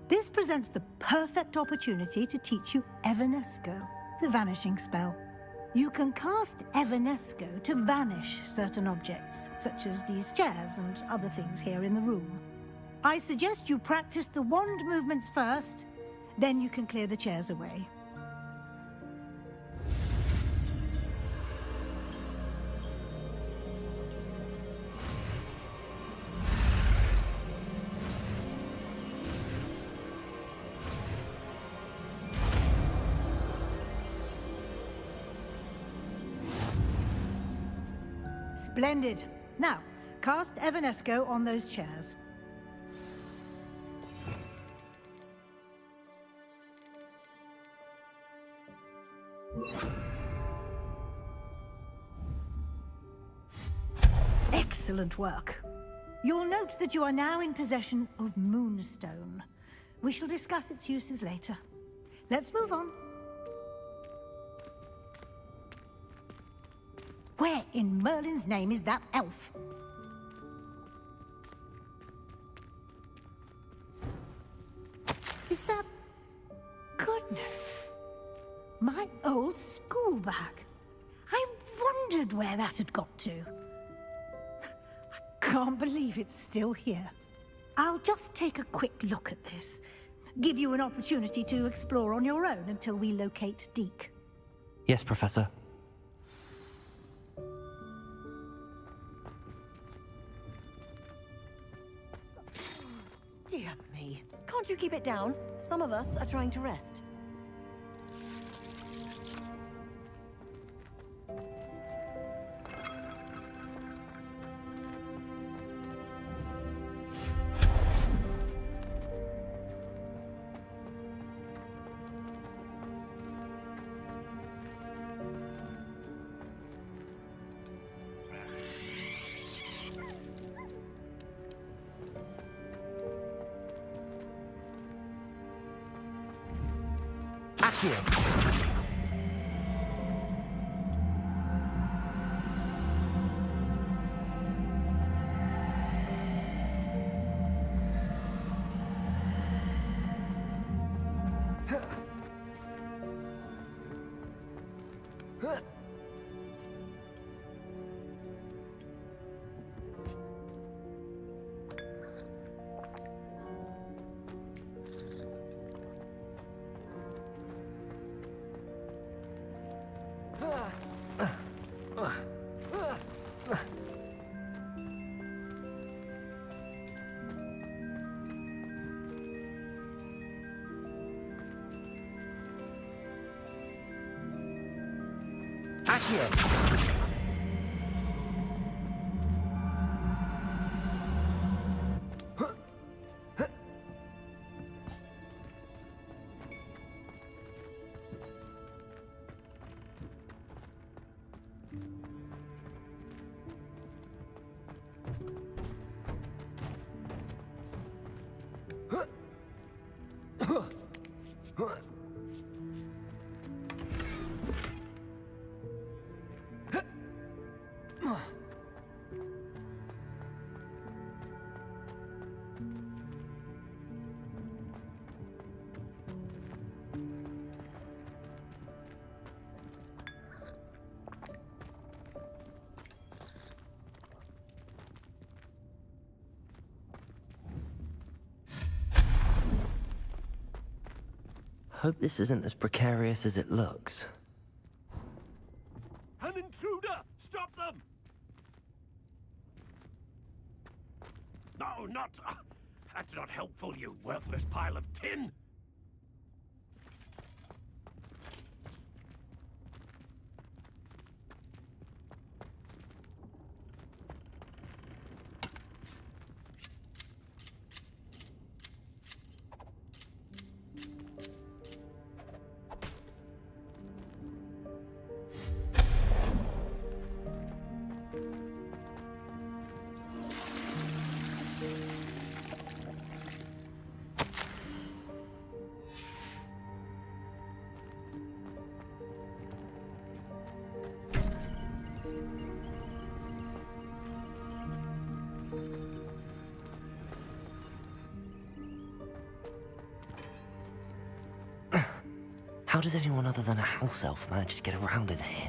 This presents the perfect opportunity to teach you Evanesco, the vanishing spell. You can cast Evanesco to vanish certain objects, such as these chairs and other things here in the room. I suggest you practice the wand movements first, then you can clear the chairs away. Splendid. Now, cast Evanesco on those chairs. Excellent work. You'll note that you are now in possession of Moonstone. We shall discuss its uses later. Let's move on. Where in Merlin's name is that elf? Is that... Goodness. My old school bag. I wondered where that had got to. I can't believe it's still here. I'll just take a quick look at this. Give you an opportunity to explore on your own until we locate Deke. Yes, Professor. Dear me. Can't you keep it down? Some of us are trying to rest. Accio! Hope this isn't as precarious as it looks. An intruder! Stop them! No, not... that's not helpful, you worthless pile of tin! How does anyone other than a house elf manage to get around in here?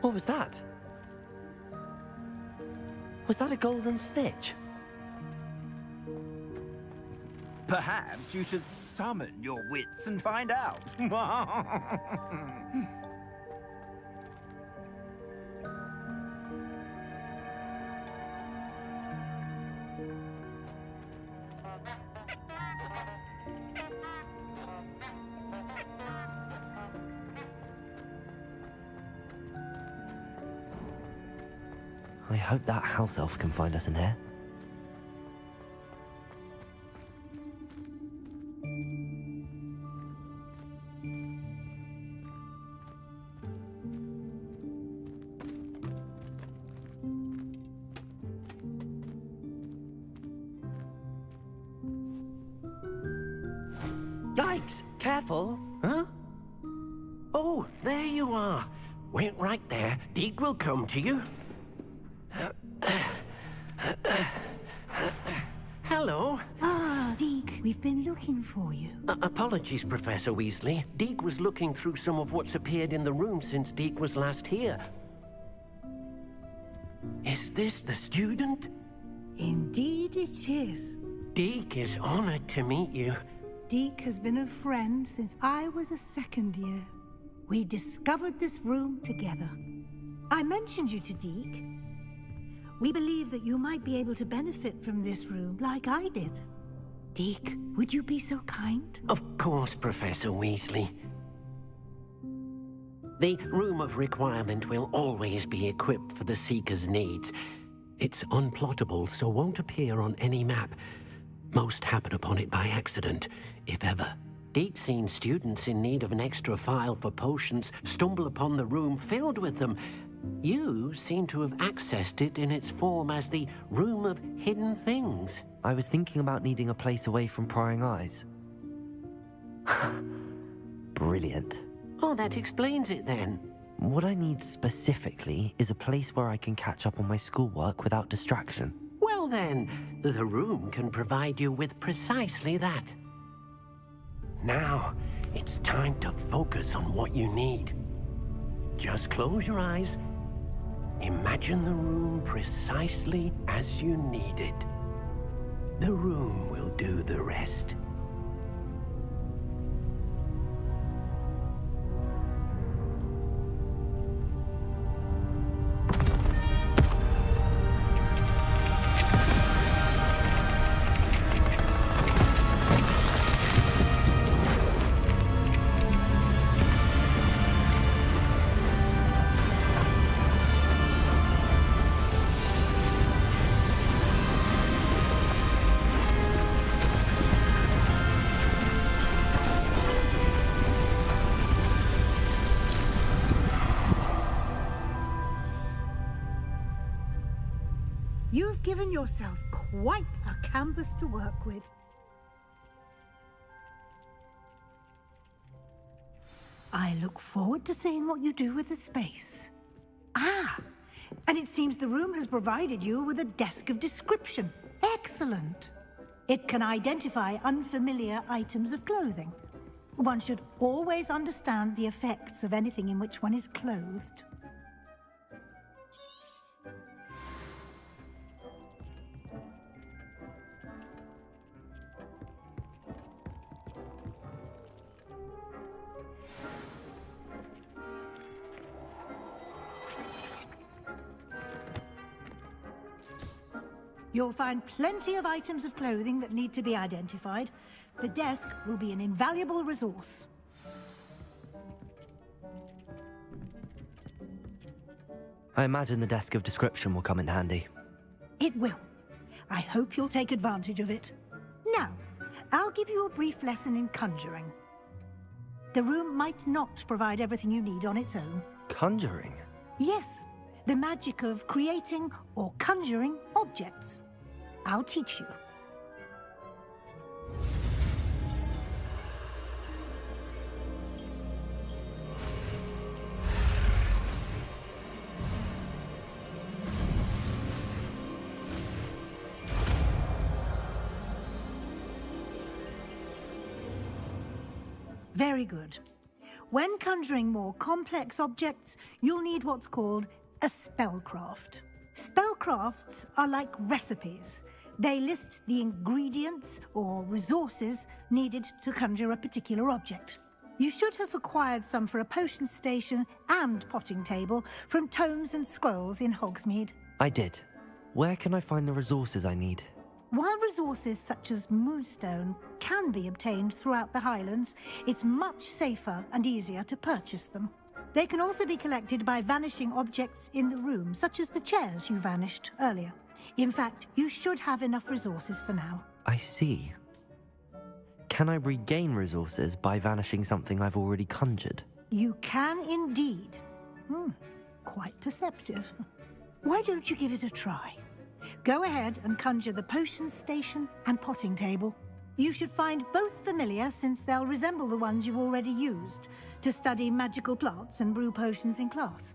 What was that? Was that a golden stitch? Perhaps you should summon your wits and find out. I hope that house elf can find us in here. Yikes! Careful! Huh? Oh, there you are. Wait right there. Deke will come to you. Hello. Ah, Deke, we've been looking for you. Apologies, Professor Weasley. Deke was looking through some of what's appeared in the room since Deke was last here. Is this the student? Indeed it is. Deke is honored to meet you. Deke has been a friend since I was a second year. We discovered this room together. I mentioned you to Deke. We believe that you might be able to benefit from this room like I did. Deke, would you be so kind? Of course, Professor Weasley. The Room of Requirement will always be equipped for the Seeker's needs. It's unplottable, so won't appear on any map. Most happen upon it by accident, if ever. Deke's seen students in need of an extra file for potions stumble upon the room filled with them. You seem to have accessed it in its form as the Room of Hidden Things. I was thinking about needing a place away from prying eyes. Brilliant. Oh, that explains it then. What I need specifically is a place where I can catch up on my schoolwork without distraction. Well then, the room can provide you with precisely that. Now, it's time to focus on what you need. Just close your eyes. Imagine the room precisely as you need it. The room will do the rest. You've given yourself quite a canvas to work with. I look forward to seeing what you do with the space. Ah, and it seems the room has provided you with a desk of description. Excellent. It can identify unfamiliar items of clothing. One should always understand the effects of anything in which one is clothed. You'll find plenty of items of clothing that need to be identified. The desk will be an invaluable resource. I imagine the desk of description will come in handy. It will. I hope you'll take advantage of it. Now, I'll give you a brief lesson in conjuring. The room might not provide everything you need on its own. Conjuring? Yes, the magic of creating or conjuring objects. I'll teach you. Very good. When conjuring more complex objects, you'll need what's called a spellcraft. Spellcrafts are like recipes. They list the ingredients or resources needed to conjure a particular object. You should have acquired some for a potion station and potting table from tomes and scrolls in Hogsmeade. I did. Where can I find the resources I need? While resources such as moonstone can be obtained throughout the Highlands, it's much safer and easier to purchase them. They can also be collected by vanishing objects in the room, such as the chairs you vanished earlier. In fact, you should have enough resources for now. I see. Can I regain resources by vanishing something I've already conjured? You can indeed. Quite perceptive. Why don't you give it a try? Go ahead and conjure the potion station and potting table. You should find both familiar, since they'll resemble the ones you've already used to study magical plants and brew potions in class.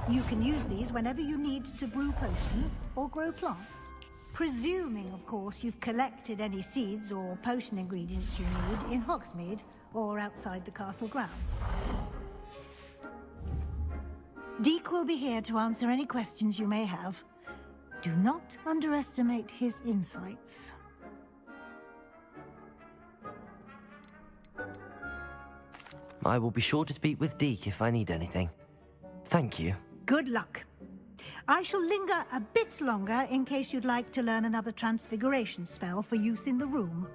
You can use these whenever you need to brew potions or grow plants. Presuming, of course, you've collected any seeds or potion ingredients you need in Hogsmeade or outside the castle grounds. Deke will be here to answer any questions you may have. Do not underestimate his insights. I will be sure to speak with Deke if I need anything. Thank you. Good luck. I shall linger a bit longer in case you'd like to learn another transfiguration spell for use in the room.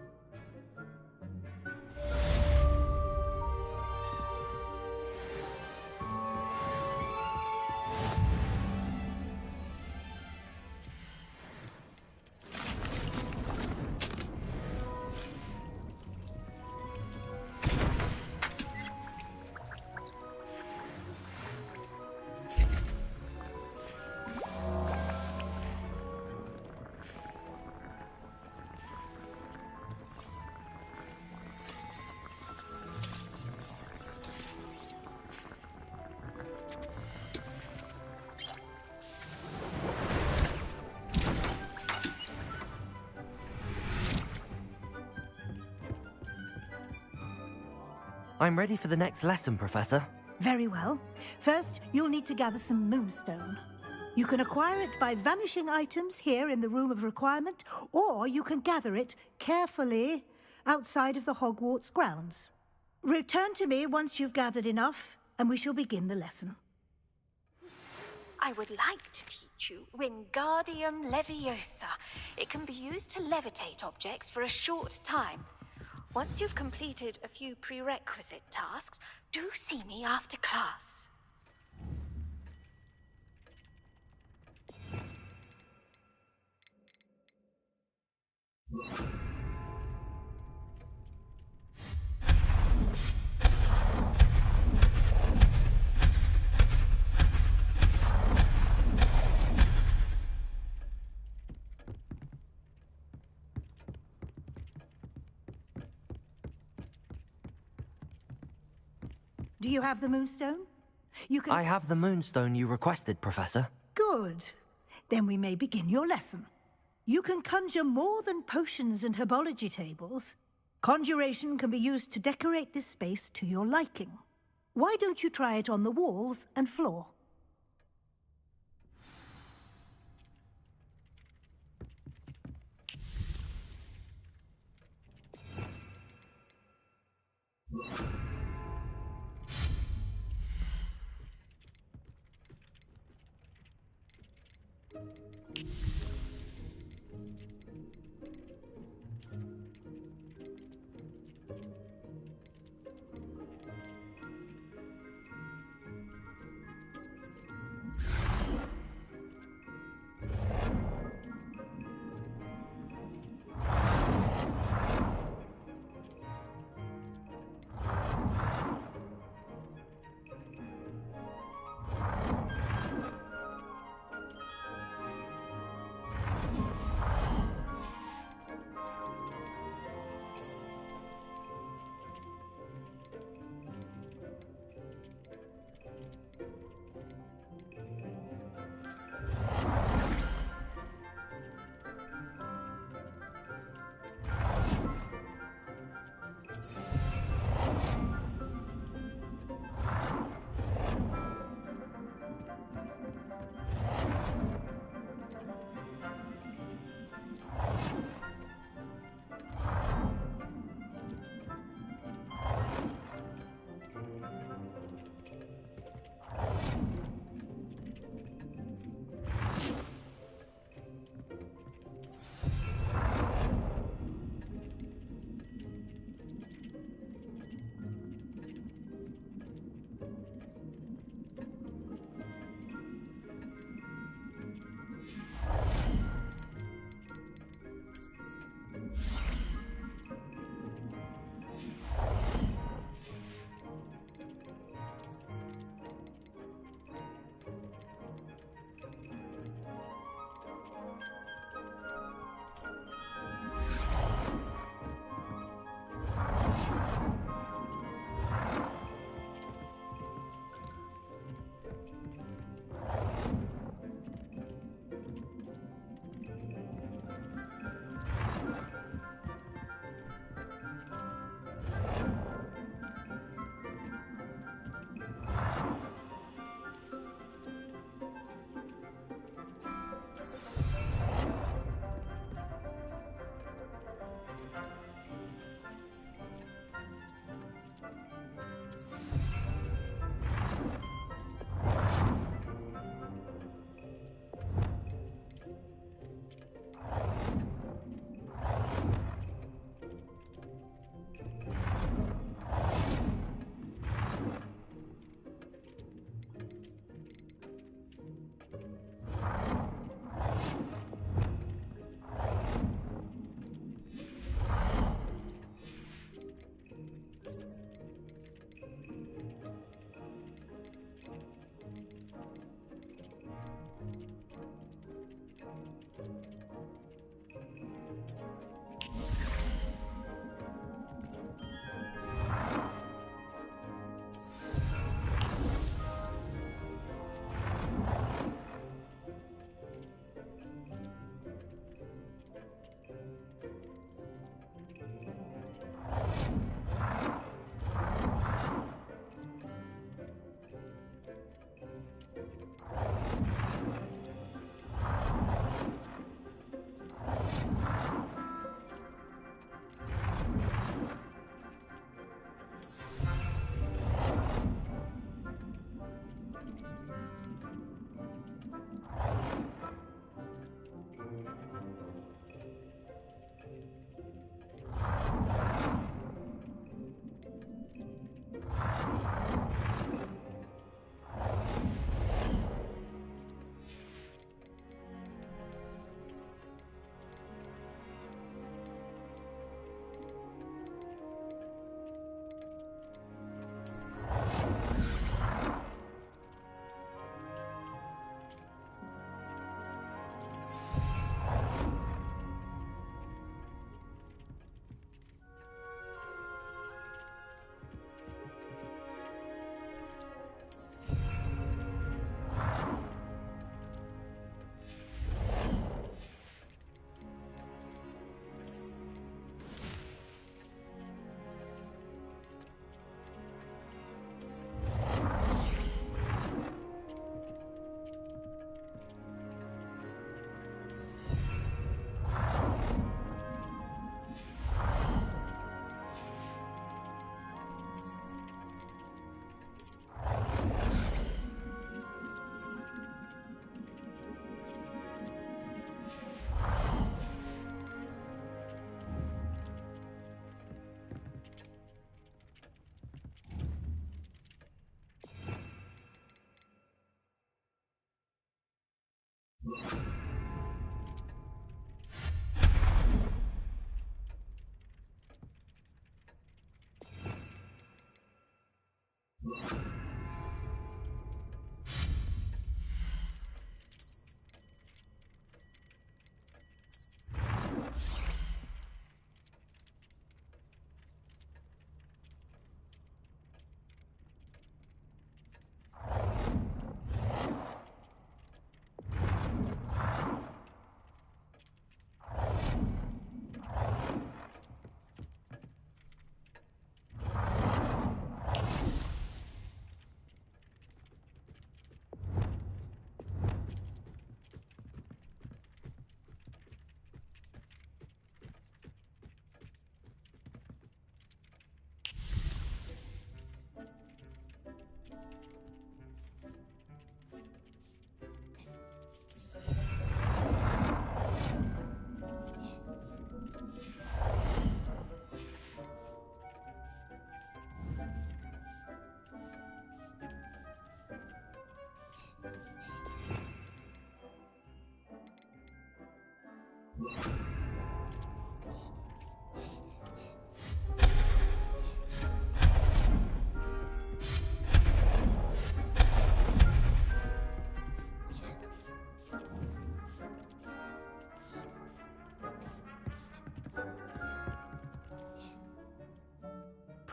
I'm ready for the next lesson, Professor. Very well. First, you'll need to gather some moonstone. You can acquire it by vanishing items here in the Room of Requirement, or you can gather it carefully outside of the Hogwarts grounds. Return to me once you've gathered enough, and we shall begin the lesson. I would like to teach you Wingardium Leviosa. It can be used to levitate objects for a short time. Once you've completed a few prerequisite tasks, do see me after class. Do you have the moonstone? You can... I have the moonstone you requested, Professor. Good. Then we may begin your lesson. You can conjure more than potions and herbology tables. Conjuration can be used to decorate this space to your liking. Why don't you try it on the walls and floor?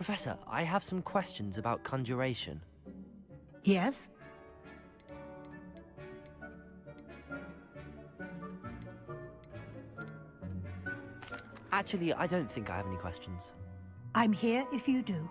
Professor, I have some questions about conjuration. Yes? Actually, I don't think I have any questions. I'm here if you do.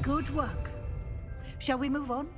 Good work. Shall we move on?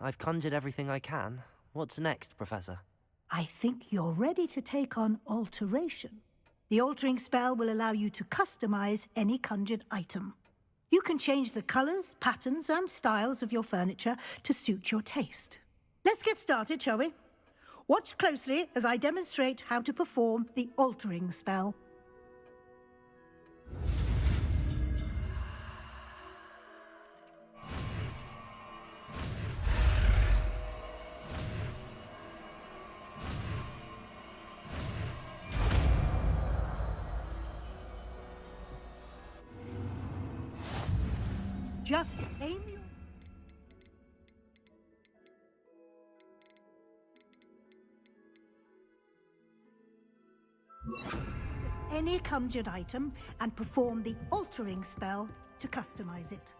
I've conjured everything I can. What's next, Professor? I think you're ready to take on alteration. The altering spell will allow you to customize any conjured item. You can change the colors, patterns, and styles of your furniture to suit your taste. Let's get started, shall we? Watch closely as I demonstrate how to perform the altering spell. Just aim your... any conjured item and perform the altering spell to customize it.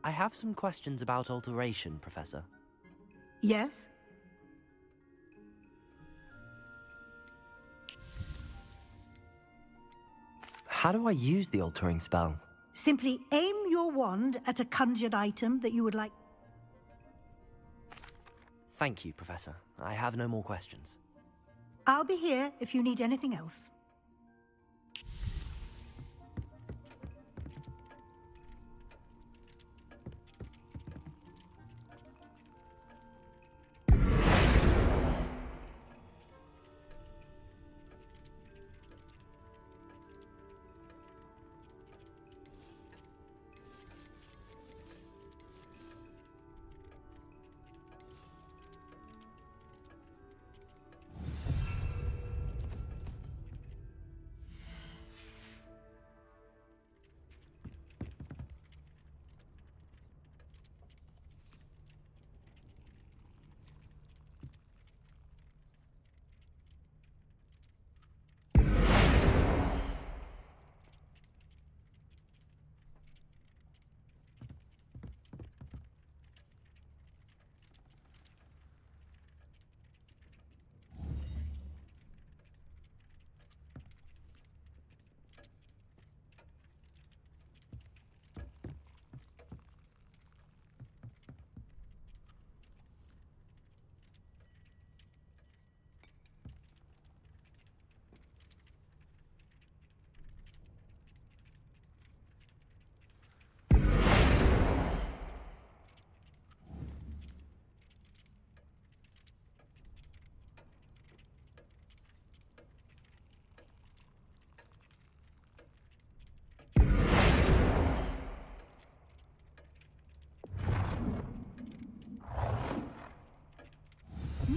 I have some questions about alteration, Professor. Yes? How do I use the altering spell? Simply aim your wand at a conjured item that you would like. Thank you, Professor. I have no more questions. I'll be here if you need anything else.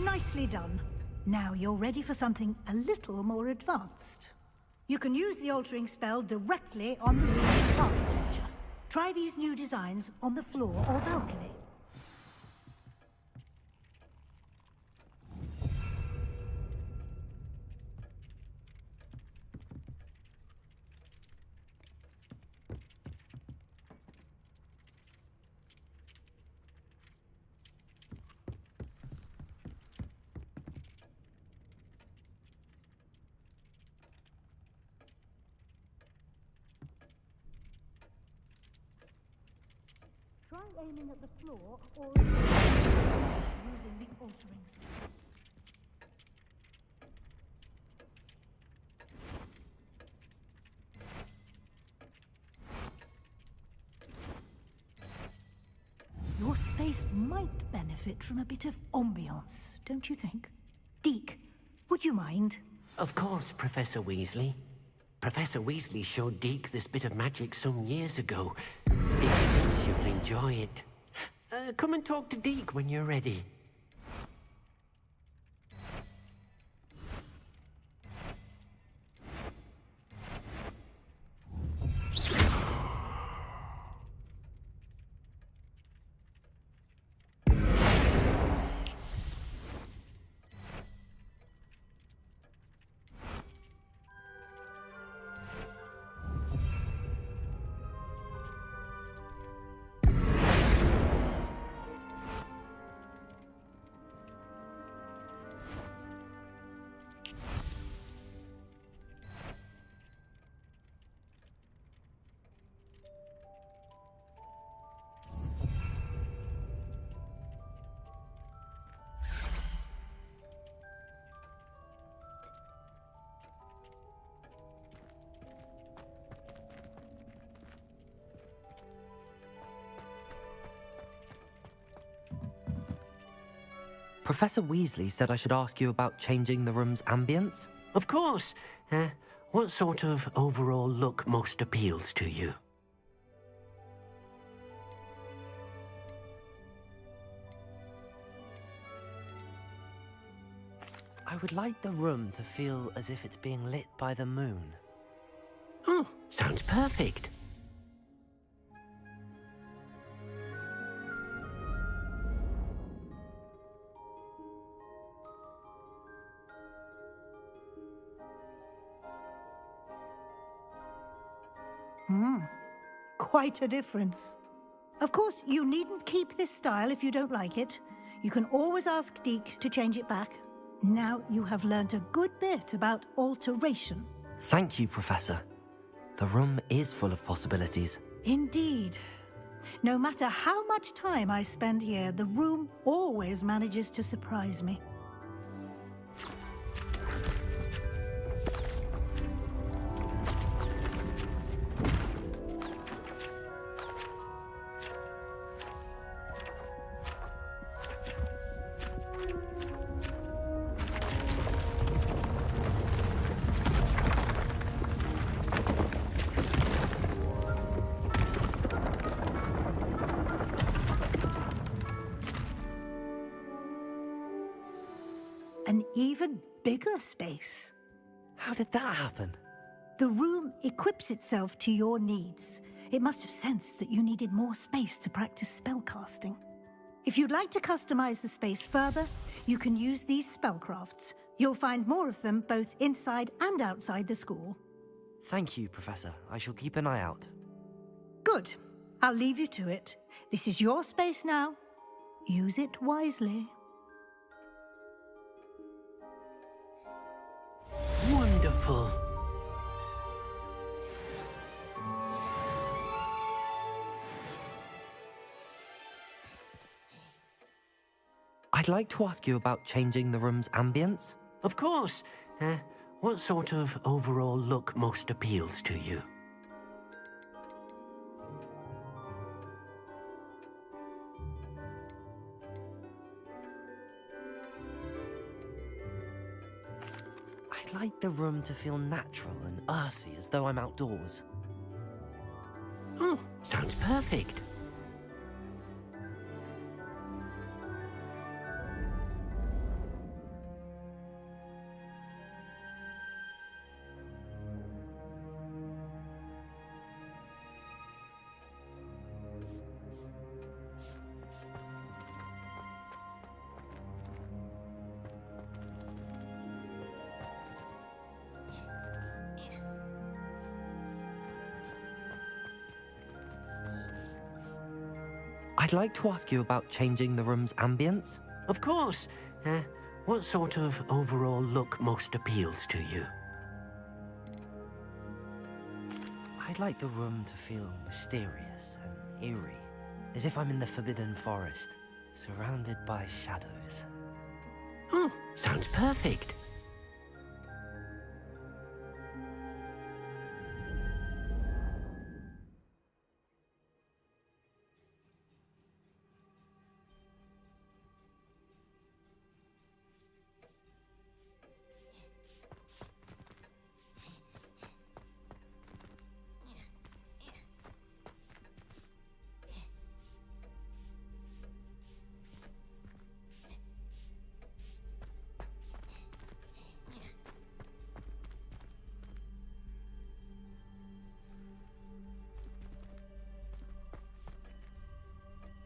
Nicely done. Now you're ready for something a little more advanced. You can use the altering spell directly on the room's architecture. Try these new designs on the floor or balcony. Try aiming at the floor or using the altering stick. Your space might benefit from a bit of ambiance, don't you think? Deke, would you mind? Of course, Professor Weasley. Professor Weasley showed Deke this bit of magic some years ago. Deke thinks you'll enjoy it. Come and talk to Deke when you're ready. Professor Weasley said I should ask you about changing the room's ambience? Of course. What sort of overall look most appeals to you? I would like the room to feel as if it's being lit by the moon. Oh, sounds perfect. Quite a difference. Of course, you needn't keep this style if you don't like it. You can always ask Deke to change it back. Now you have learnt a good bit about alteration. Thank you, Professor. The room is full of possibilities. Indeed. No matter how much time I spend here, the room always manages to surprise me. An even bigger space. How did that happen? The room equips itself to your needs. It must have sensed that you needed more space to practice spellcasting. If you'd like to customize the space further, you can use these spellcrafts. You'll find more of them both inside and outside the school. Thank you, Professor. I shall keep an eye out. Good. I'll leave you to it. This is your space now. Use it wisely. Wonderful. I'd like to ask you about changing the room's ambience. Of course. What sort of overall look most appeals to you? I'd like the room to feel natural and earthy, as though I'm outdoors. Oh, sounds perfect. I'd like to ask you about changing the room's ambience. Of course. What sort of overall look most appeals to you? I'd like the room to feel mysterious and eerie. As if I'm in the Forbidden Forest, surrounded by shadows. Oh, sounds perfect.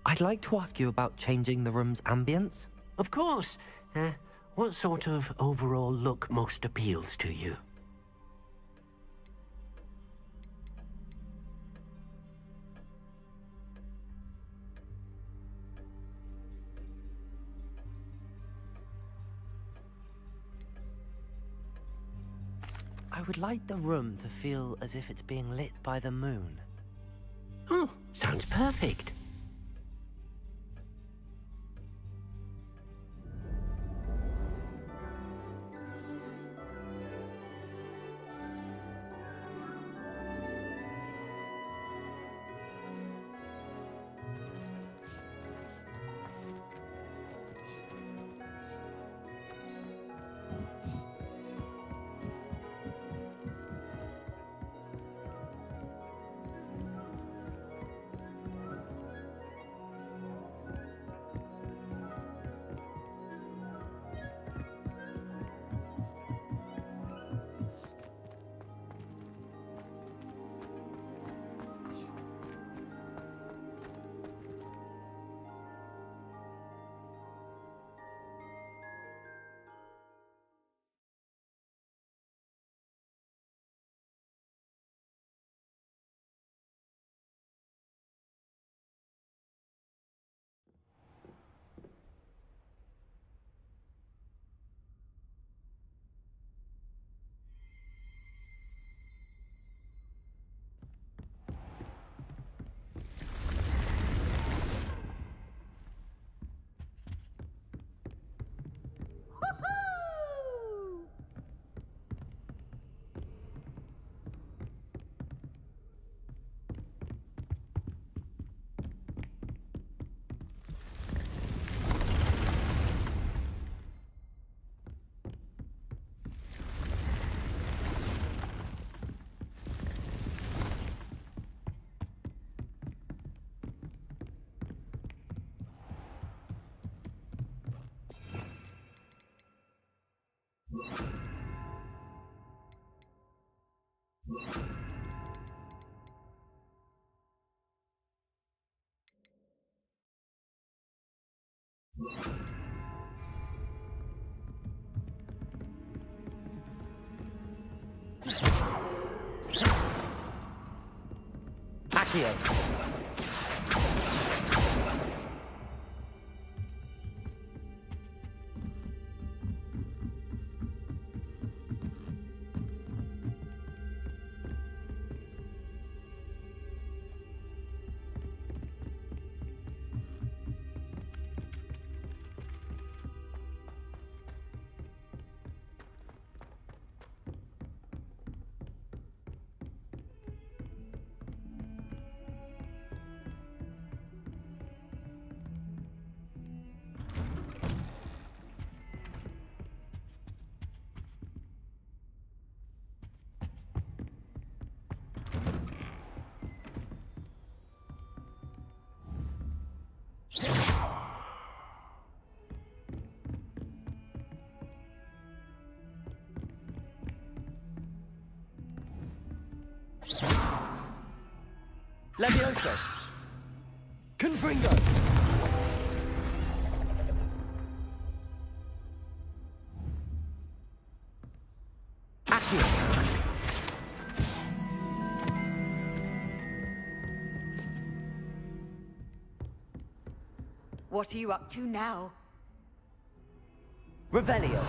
I'd like to ask you about changing the room's ambience. Of course. What sort of overall look most appeals to you? I would like the room to feel as if it's being lit by the moon. Oh, sounds perfect. Accio. Levioso! Confringo! What are you up to now? Revelio!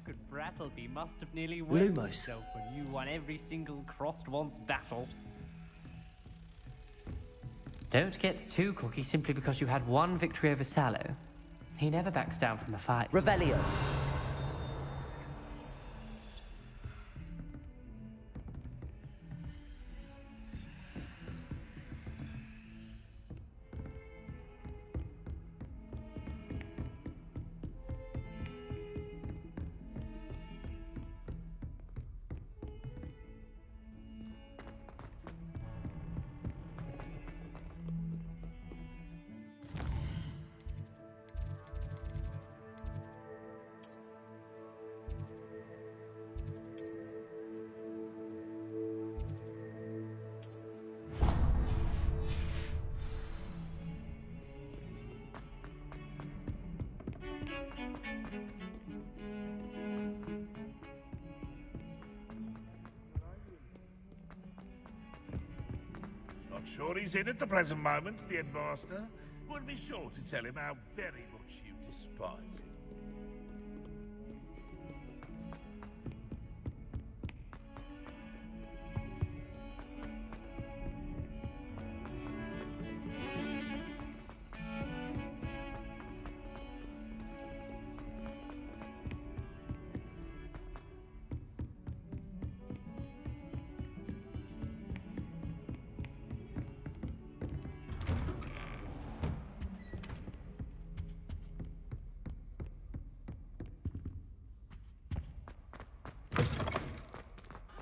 Good Brattleby must have nearly wet Lumos. himself when you won every single crossed once battle. Don't get too cocky simply because you had one victory over Sallow. He never backs down from a fight. Revelio. Not sure he's in at the present moment, the headmaster. Would be sure to tell him how very much you despise him.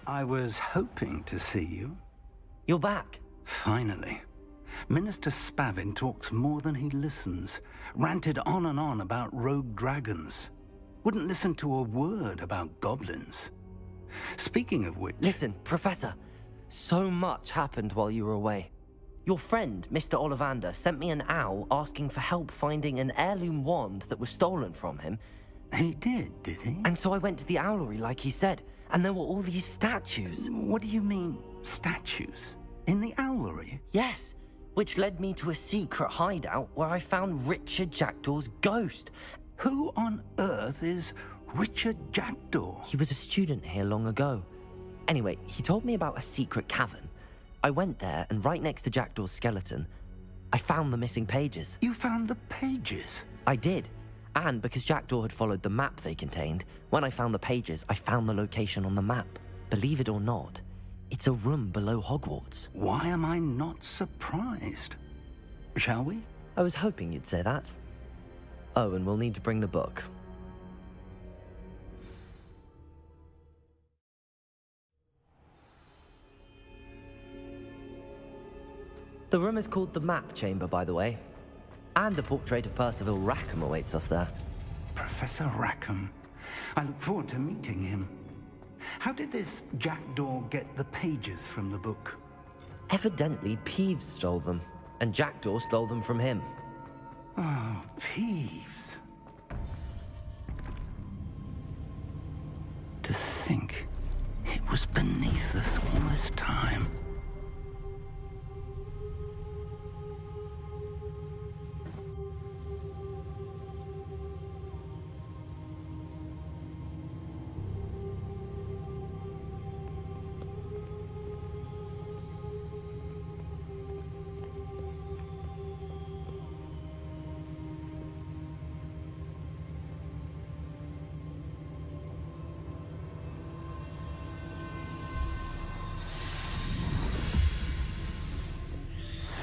I was hoping to see you. You're back. Finally. Minister Spavin talks more than he listens. Ranted on and on about rogue dragons. Wouldn't listen to a word about goblins. Speaking of which... Listen, Professor. So much happened while you were away. Your friend, Mr. Ollivander, sent me an owl asking for help finding an heirloom wand that was stolen from him. He did he? And so I went to the owlery like he said, and there were all these statues. What do you mean, statues? In the owlery? Yes, which led me to a secret hideout where I found Richard Jackdaw's ghost. Who on earth is Richard Jackdaw? He was a student here long ago. Anyway, he told me about a secret cavern. I went there, and right next to Jackdaw's skeleton, I found the missing pages. You found the pages? I did. And because Jackdaw had followed the map they contained, when I found the pages, I found the location on the map. Believe it or not, it's a room below Hogwarts. Why am I not surprised? Shall we? I was hoping you'd say that. Oh, and we'll need to bring the book. The room is called the Map Chamber, by the way. And a portrait of Percival Rackham awaits us there. Professor Rackham. I look forward to meeting him. How did this Jackdaw get the pages from the book? Evidently, Peeves stole them, and Jackdaw stole them from him. Oh, Peeves. To think it was beneath us all this time.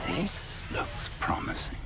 This looks promising.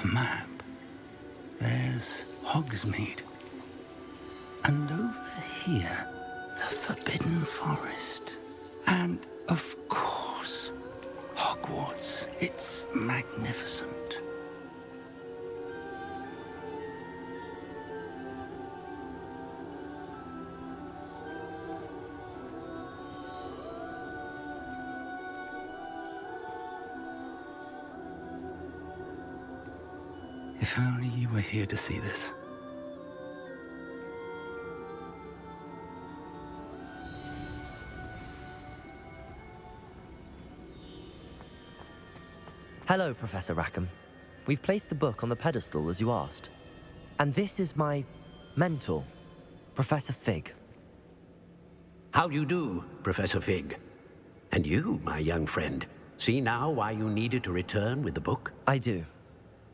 Map. There's Hogsmeade. And over here, the Forbidden Forest. And, of course, Hogwarts. It's magnificent. If only you were here to see this. Hello, Professor Rackham. We've placed the book on the pedestal as you asked. And this is my mentor, Professor Fig. How do you do, Professor Fig? And you, my young friend, see now why you needed to return with the book? I do.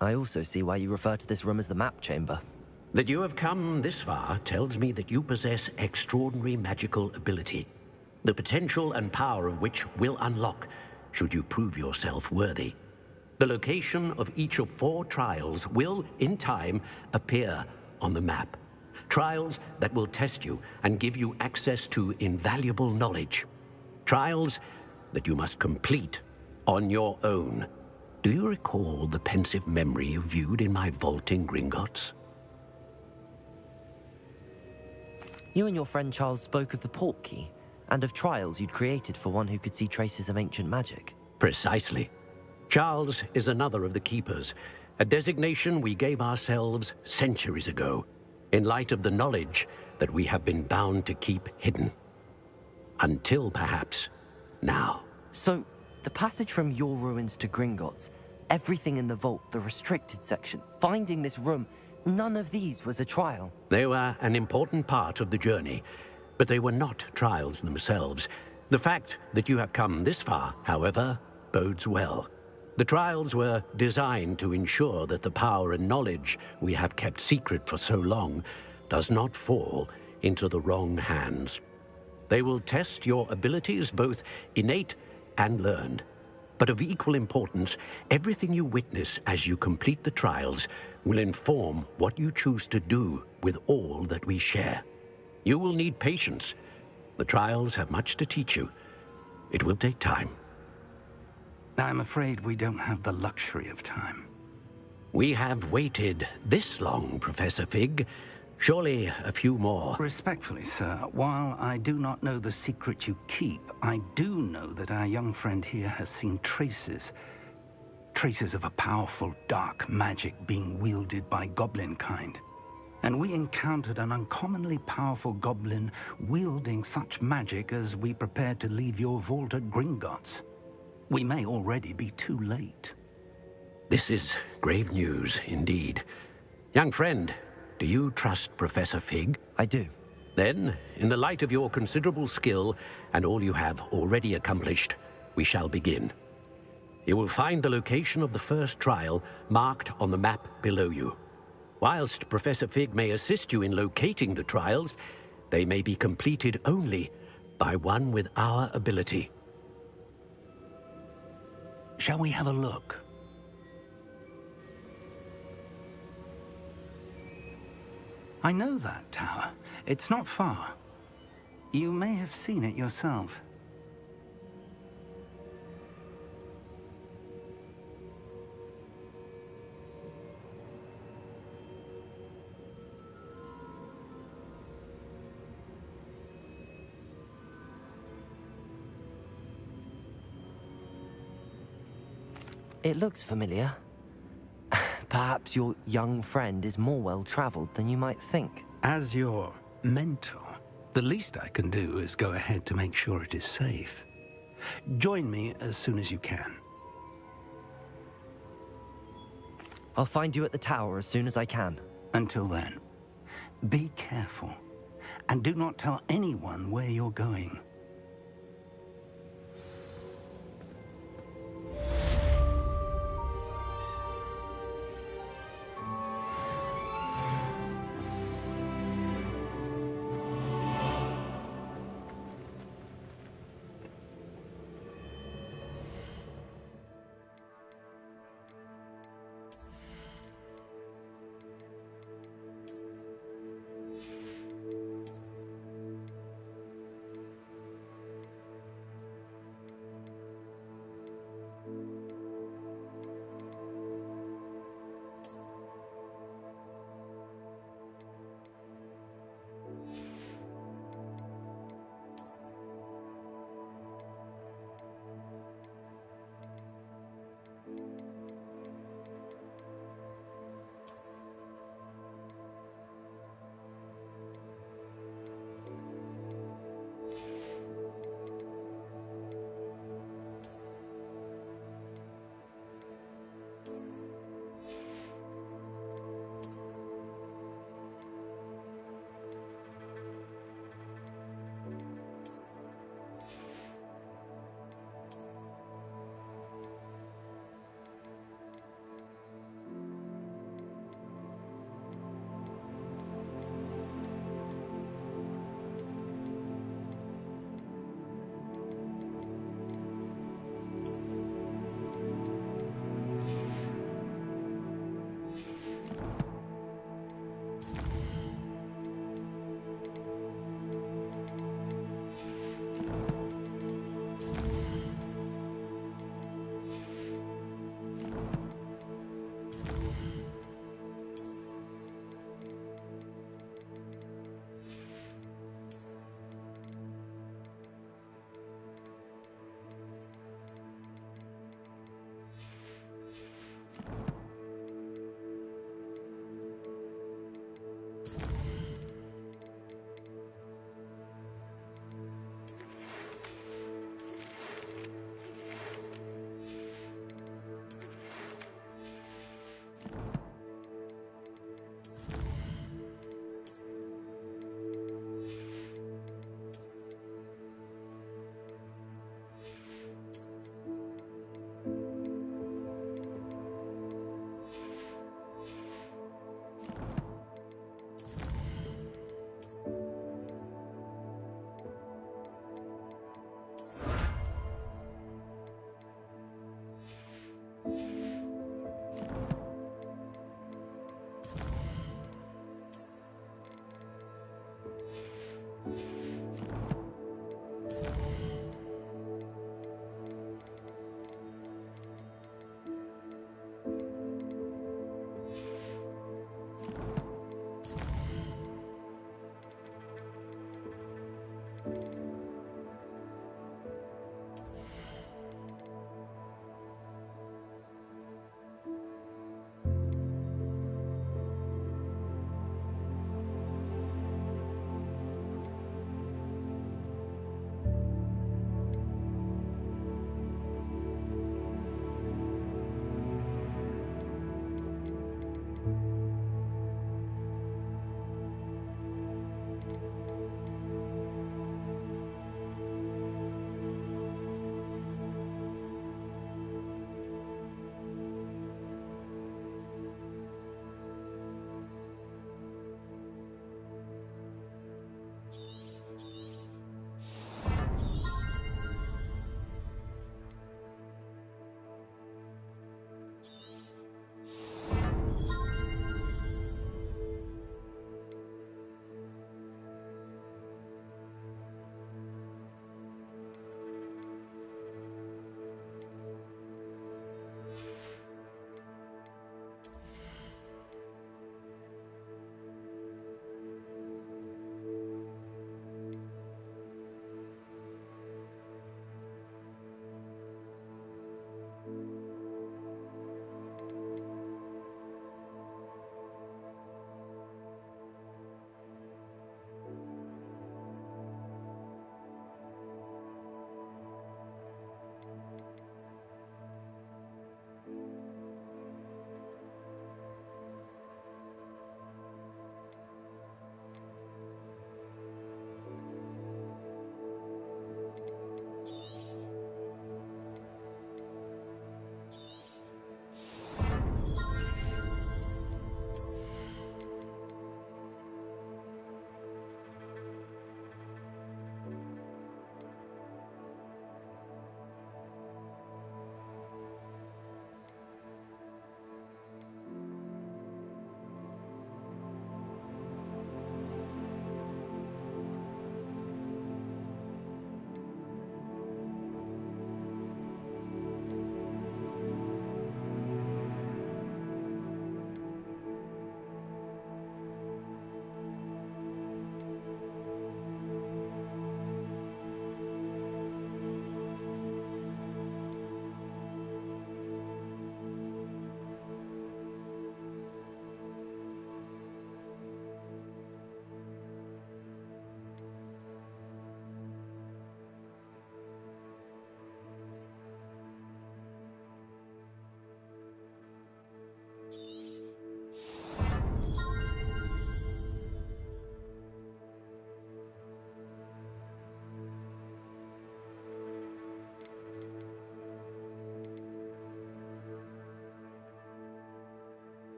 I also see why you refer to this room as the map chamber. That you have come this far tells me that you possess extraordinary magical ability, the potential and power of which will unlock should you prove yourself worthy. The location of each of 4 trials will, in time, appear on the map. Trials that will test you and give you access to invaluable knowledge. Trials that you must complete on your own. Do you recall the pensive memory you viewed in my vault in Gringotts? You and your friend Charles spoke of the port key, and of trials you'd created for one who could see traces of ancient magic. Precisely. Charles is another of the Keepers, a designation we gave ourselves centuries ago, in light of the knowledge that we have been bound to keep hidden. Until, perhaps, now. So, the passage from your ruins to Gringotts, everything in the vault, the restricted section, finding this room, none of these was a trial. They were an important part of the journey, but they were not trials themselves. The fact that you have come this far, however, bodes well. The trials were designed to ensure that the power and knowledge we have kept secret for so long does not fall into the wrong hands. They will test your abilities, both innate and learned. But of equal importance, everything you witness as you complete the trials will inform what you choose to do with all that we share. You will need patience. The trials have much to teach you. It will take time. I'm afraid we don't have the luxury of time. We have waited this long, Professor Fig. Surely a few more. Respectfully, sir, while I do not know the secret you keep, I do know that our young friend here has seen traces of a powerful dark magic being wielded by goblin kind. And we encountered an uncommonly powerful goblin wielding such magic as we prepared to leave your vault at Gringotts. We may already be too late. This is grave news, indeed. Young friend, do you trust Professor Fig? I do. Then, in the light of your considerable skill and all you have already accomplished, we shall begin. You will find the location of the first trial marked on the map below you. Whilst Professor Fig may assist you in locating the trials, they may be completed only by one with our ability. Shall we have a look? I know that tower. It's not far. You may have seen it yourself. It looks familiar. Perhaps your young friend is more well-traveled than you might think. As your mentor, the least I can do is go ahead to make sure it is safe. Join me as soon as you can. I'll find you at the tower as soon as I can. Until then, be careful, and do not tell anyone where you're going.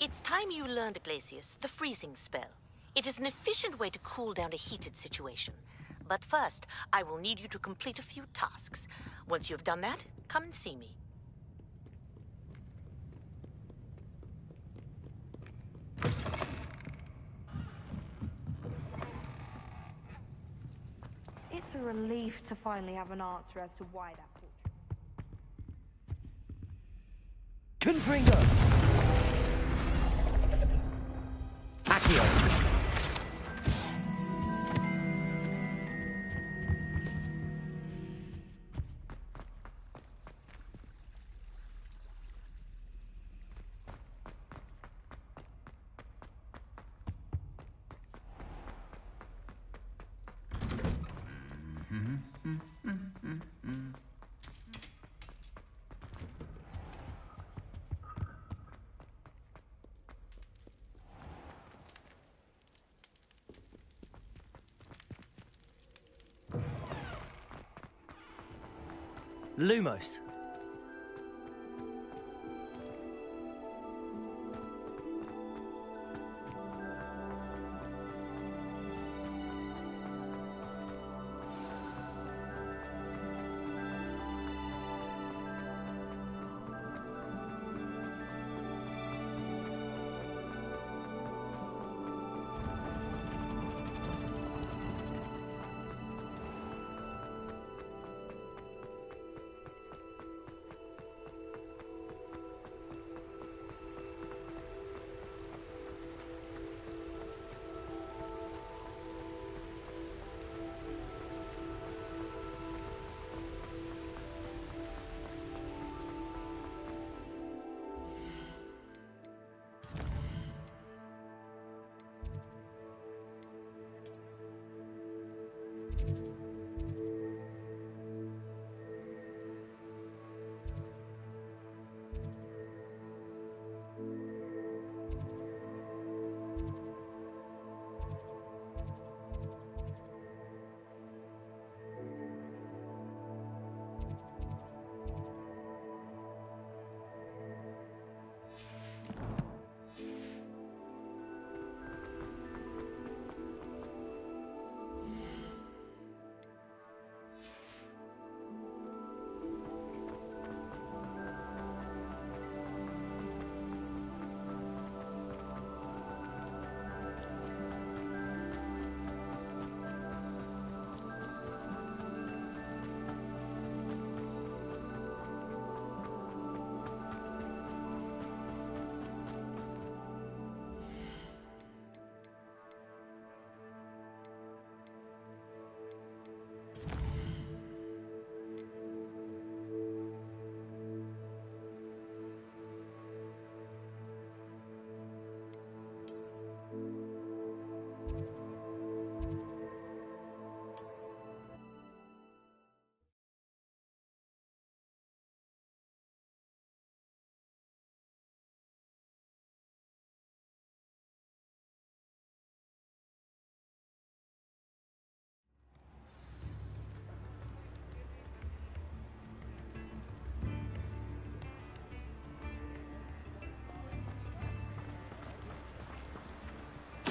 It's time you learned, Glacius, the freezing spell. It is an efficient way to cool down a heated situation. But first, I will need you to complete a few tasks. Once you've done that, come and see me. It's a relief to finally have an answer as to why that portrait... Confringo! Accio! Lumos.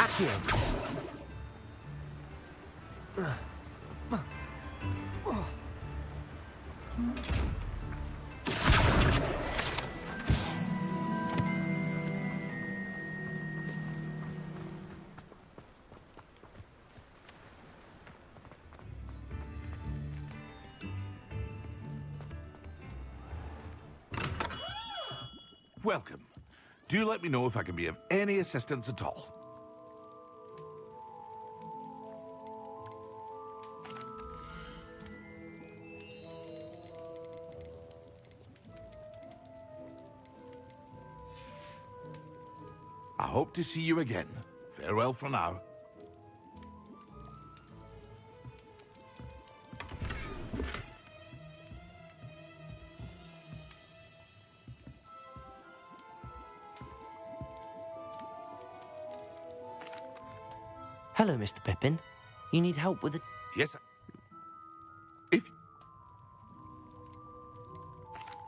Accio! Welcome. Do let me know if I can be of any assistance at all. I hope to see you again. Farewell for now. Hello, Mr. Pippin. You need help with the... Yes,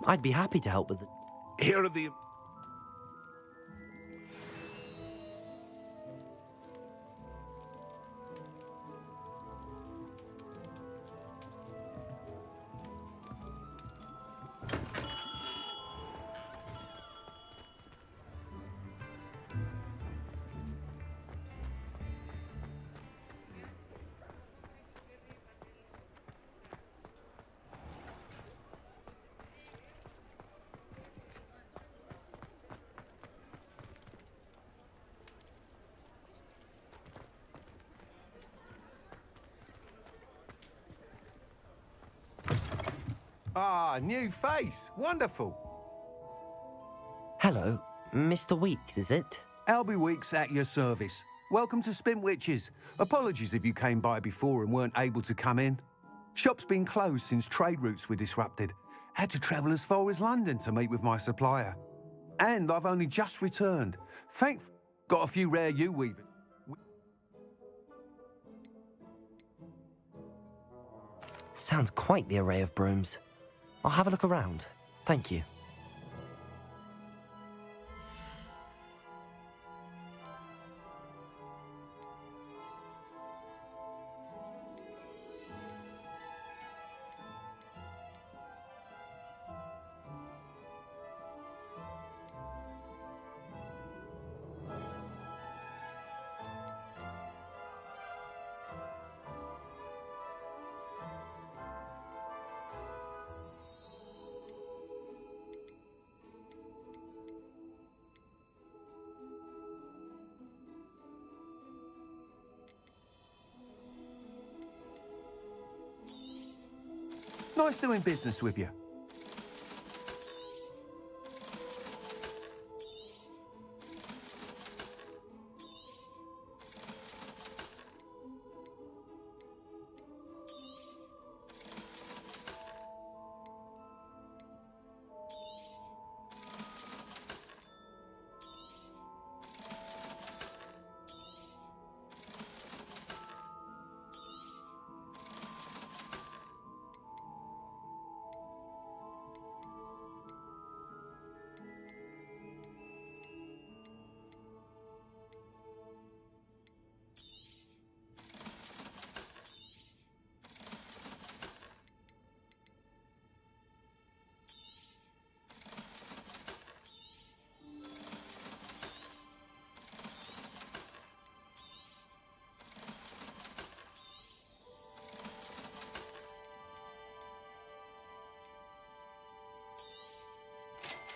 I'd be happy to help with the... here are the... Ah, new face. Wonderful. Hello, Mr. Weeks, is it? Albie Weeks at your service. Welcome to Spintwitches. Apologies if you came by before and weren't able to come in. Shop's been closed since trade routes were disrupted. Had to travel as far as London to meet with my supplier. And I've only just returned. Got a few rare U-weaving. Sounds quite the array of brooms. I'll have a look around. Thank you. Nice doing business with you.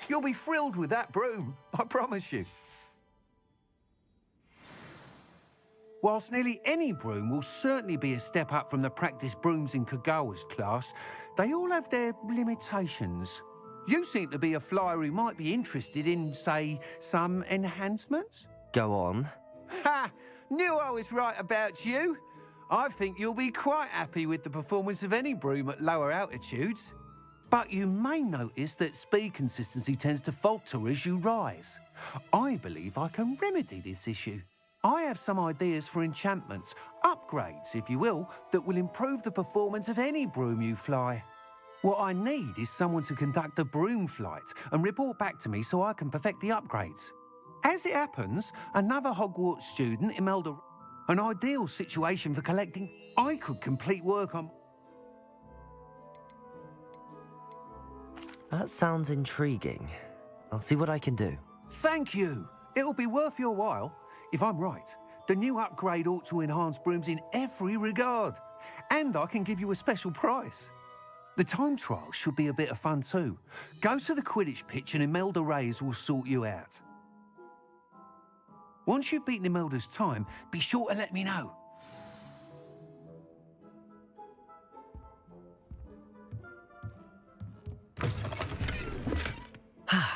You'll be thrilled with that broom, I promise you. Whilst nearly any broom will certainly be a step up from the practice brooms in Kagawa's class, they all have their limitations. You seem to be a flyer who might be interested in, say, some enhancements? Go on. Ha! Knew I was right about you. I think you'll be quite happy with the performance of any broom at lower altitudes. But you may notice that speed consistency tends to falter as you rise. I believe I can remedy this issue. I have some ideas for enchantments, upgrades, if you will, that will improve the performance of any broom you fly. What I need is someone to conduct a broom flight and report back to me so I can perfect the upgrades. As it happens, another Hogwarts student, Imelda, an ideal situation for collecting. I could complete work on. That sounds intriguing. I'll see what I can do. Thank you. It'll be worth your while. If I'm right, the new upgrade ought to enhance brooms in every regard. And I can give you a special price. The time trial should be a bit of fun too. Go to the Quidditch pitch and Imelda Reyes will sort you out. Once you've beaten Imelda's time, be sure to let me know.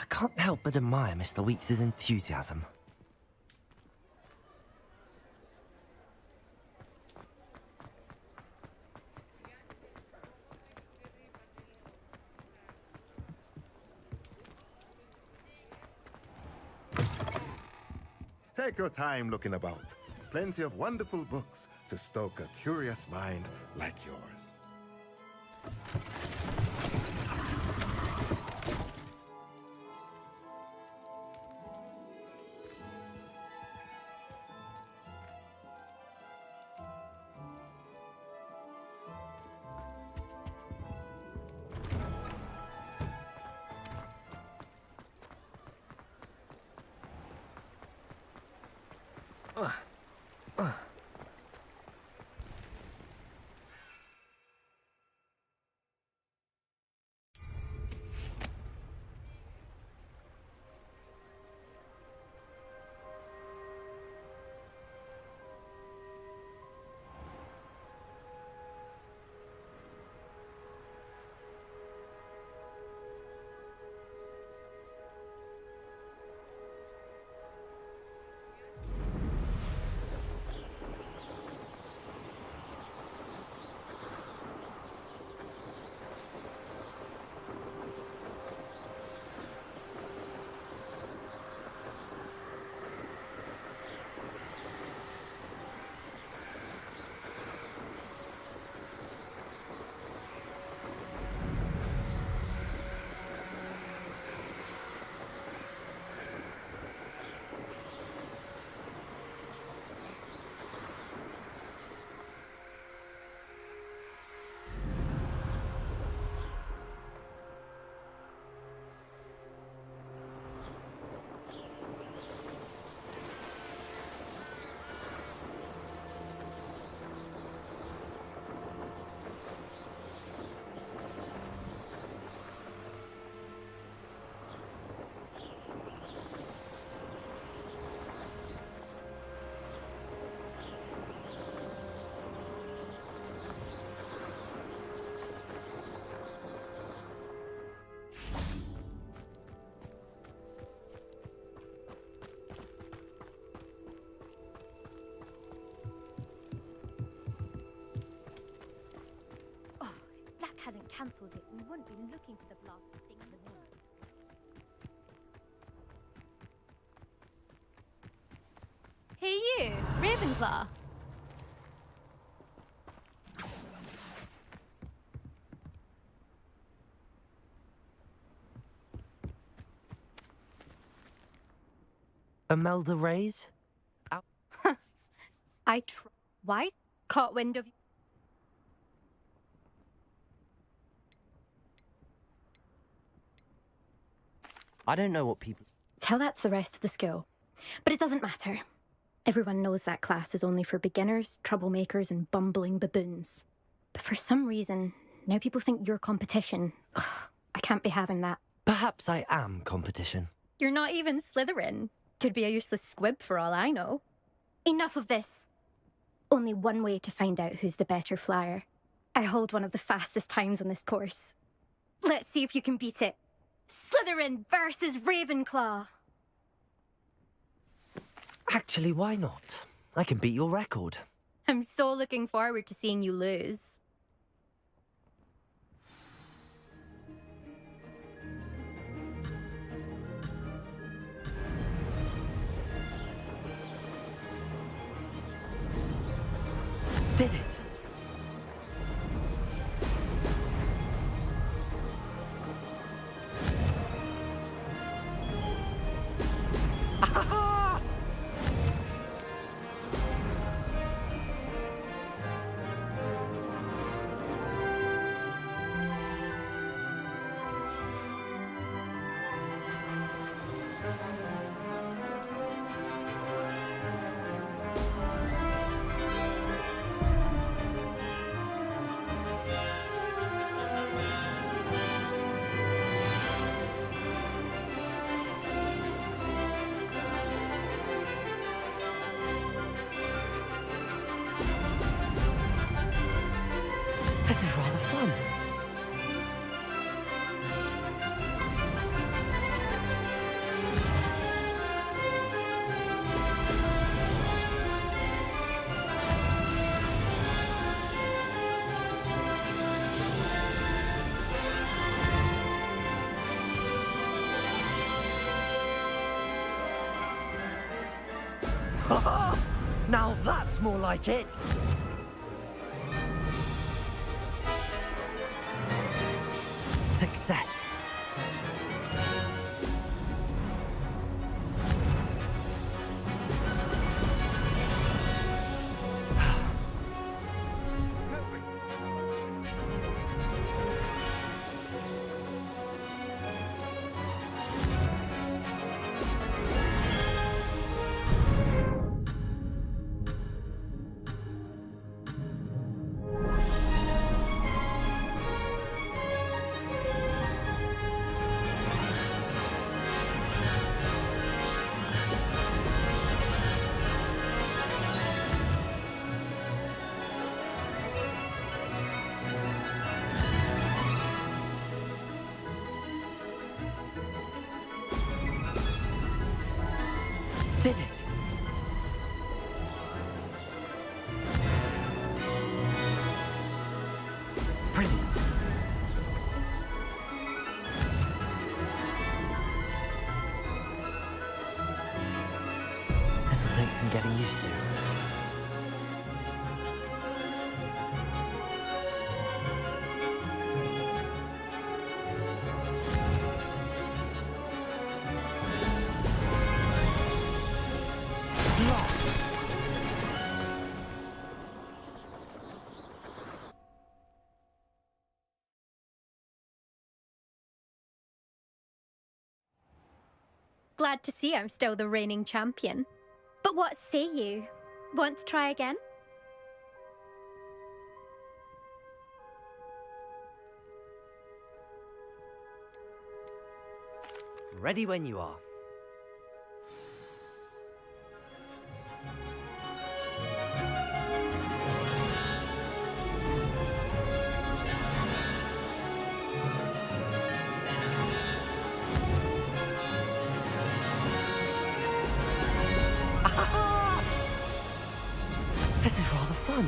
Can't help but admire Mr. Weeks' enthusiasm. Take your time looking about. Plenty of wonderful books to stoke a curious mind like yours. cancelled it, we wouldn't be looking for the blasted thing in the morning. Hey you, Ravenclaw. Imelda Reyes? Why? Caught wind of... I don't know what people... Tell that to the rest of the school. But it doesn't matter. Everyone knows that class is only for beginners, troublemakers, and bumbling baboons. But for some reason, now people think you're competition. Ugh, I can't be having that. Perhaps I am competition. You're not even Slytherin. Could be a useless squib for all I know. Enough of this. Only one way to find out who's the better flyer. I hold one of the fastest times on this course. Let's see if you can beat it. Slytherin versus Ravenclaw. Actually, why not? I can beat your record. I'm so looking forward to seeing you lose. Did it! This is rather fun. Now that's more like it! Success. Did it! Brilliant. This'll take some getting used to. Glad to see I'm still the reigning champion. But what say you? Want to try again? Ready when you are. This is rather fun.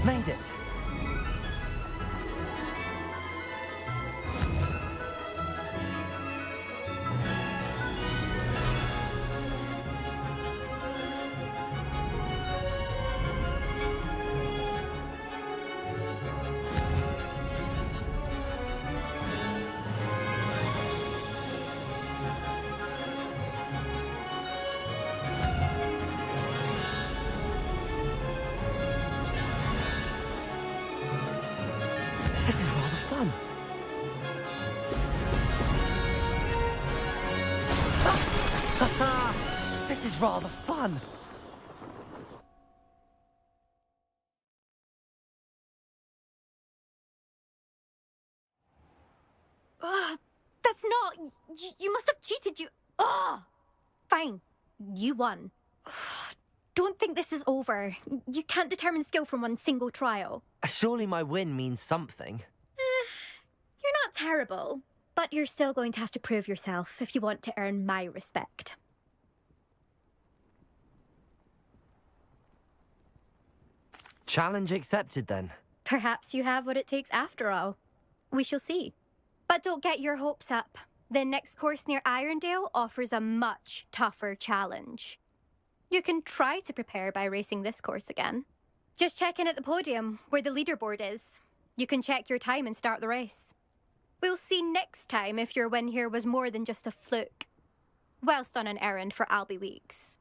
made it! This is rather fun. This is rather fun. That's not... You must have cheated, you... Ugh! Fine. You won. Don't think this is over. You can't determine skill from one single trial. Surely my win means something. You're not terrible, but you're still going to have to prove yourself if you want to earn my respect. Challenge accepted then. Perhaps you have what it takes after all. We shall see. But don't get your hopes up. The next course near Irondale offers a much tougher challenge. You can try to prepare by racing this course again. Just check in at the podium, where the leaderboard is. You can check your time and start the race. We'll see next time if your win here was more than just a fluke. Whilst on an errand for Albie Weeks.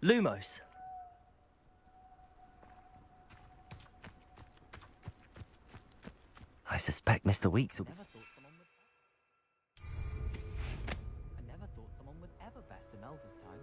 Lumos. I suspect Mr. Weeks will... I never thought someone would ever best Imelda's time.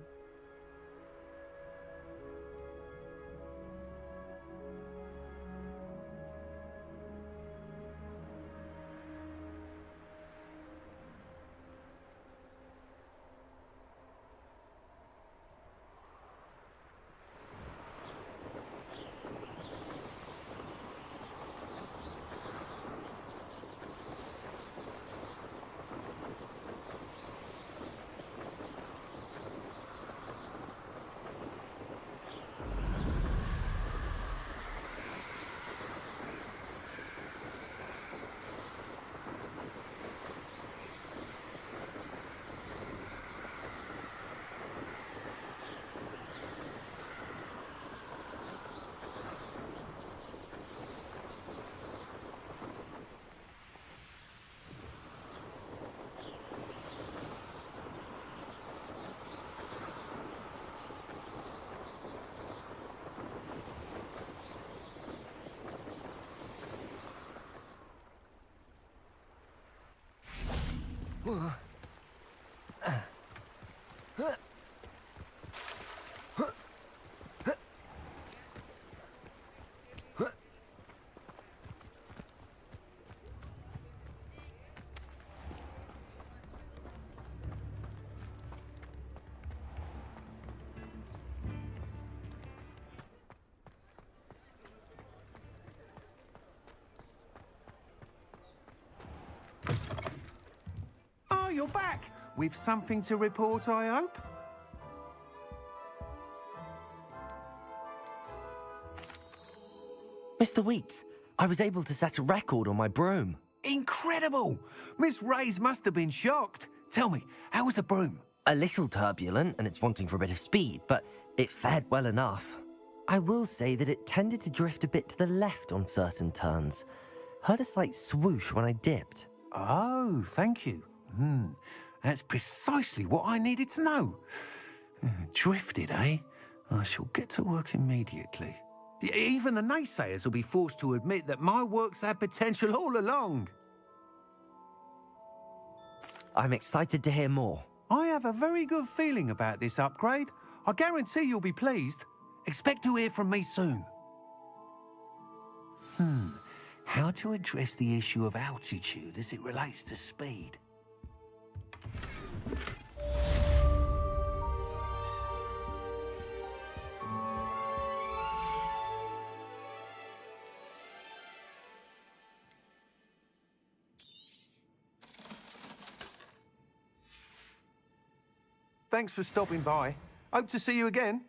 Oh, you're back! With something to report, I hope? Mr. Weeks, I was able to set a record on my broom. Incredible! Miss Reyes must have been shocked. Tell me, how was the broom? A little turbulent, and it's wanting for a bit of speed, but it fared well enough. I will say that it tended to drift a bit to the left on certain turns. Heard a slight swoosh when I dipped. Oh, thank you. That's precisely what I needed to know. Drifted, eh? I shall get to work immediately. Even the naysayers will be forced to admit that my work's had potential all along. I'm excited to hear more. I have a very good feeling about this upgrade. I guarantee you'll be pleased. Expect to hear from me soon. How to address the issue of altitude as it relates to speed? Thanks for stopping by. Hope to see you again.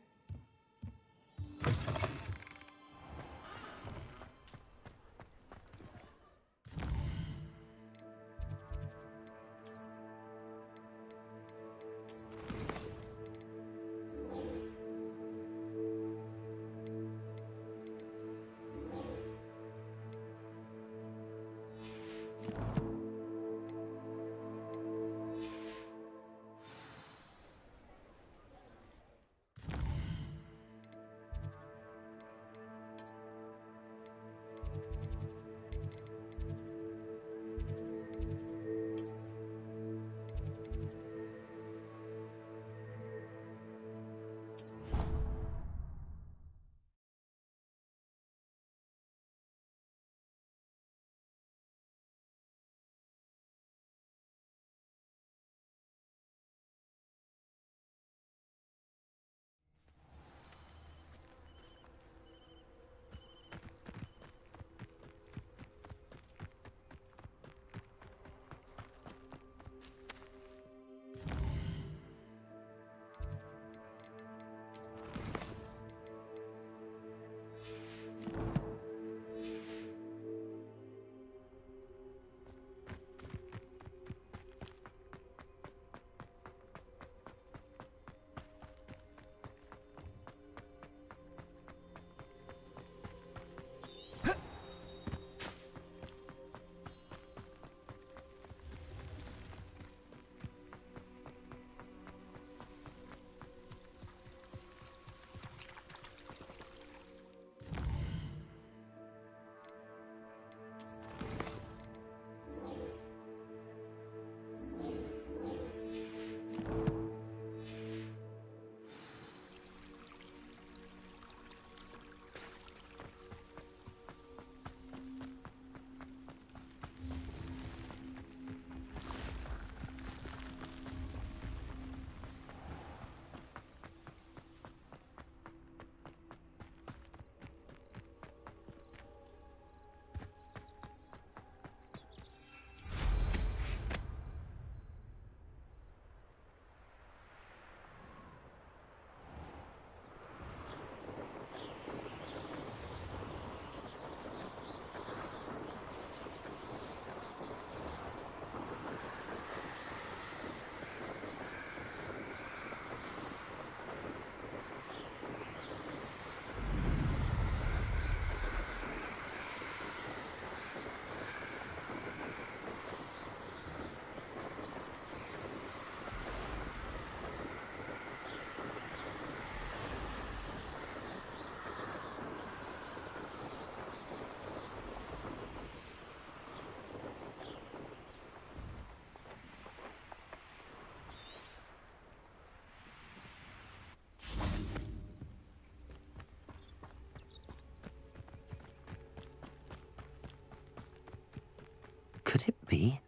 Could it be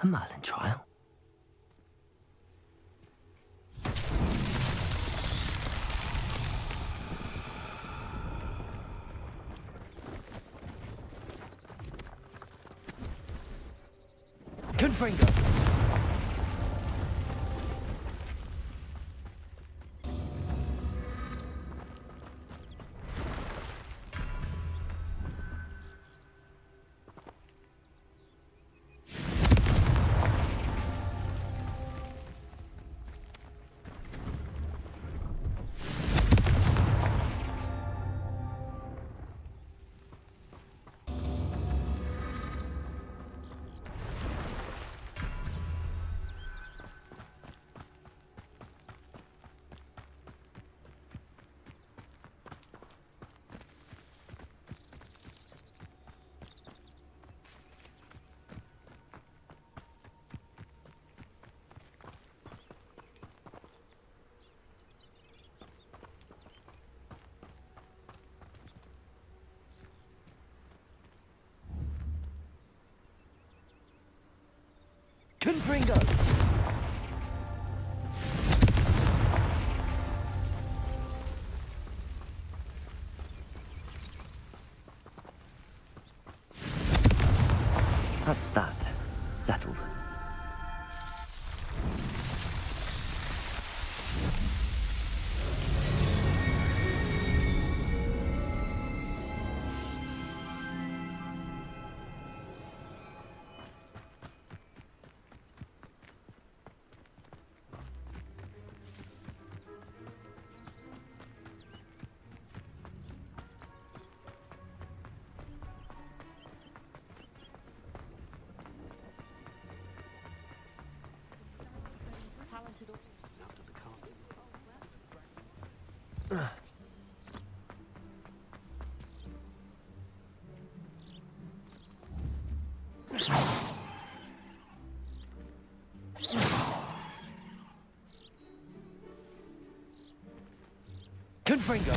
a Merlin trial? Confringo! Confringo! That's that. Settled. Fringo!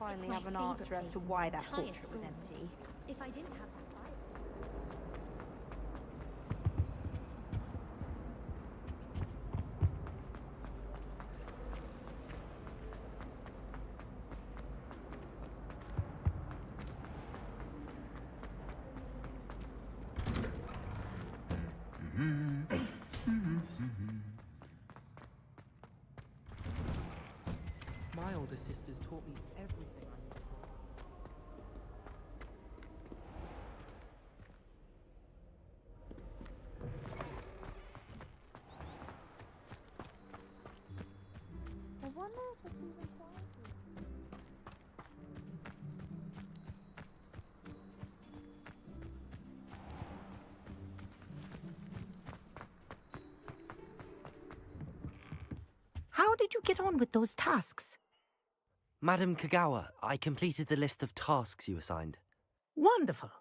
finally have an answer as to why that portrait was empty. If I didn't have that fire. My older sisters taught me everything I know. I wonder if it's even possible. How did you get on with those tasks? Madam Kagawa, I completed the list of tasks you assigned. Wonderful.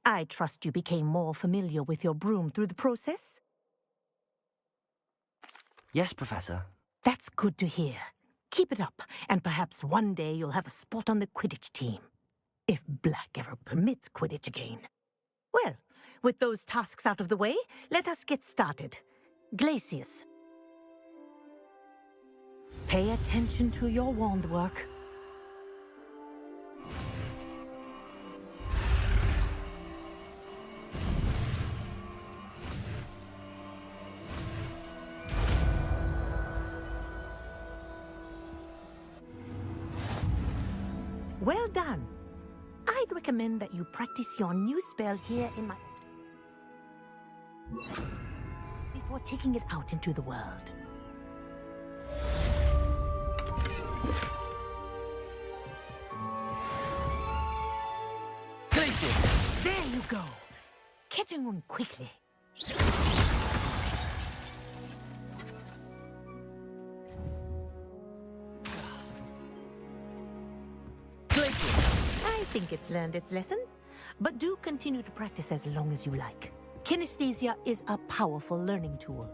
I trust you became more familiar with your broom through the process? Yes, Professor. That's good to hear. Keep it up, and perhaps one day you'll have a spot on the Quidditch team. If Black ever permits Quidditch again. Well, with those tasks out of the way, let us get started. Glacius. Pay attention to your wand work. Well done. I'd recommend that you practice your new spell here in my... before taking it out into the world. Glacius! There you go. Catching on quickly. I think it's learned its lesson, but do continue to practice as long as you like. Kinesthesia is a powerful learning tool.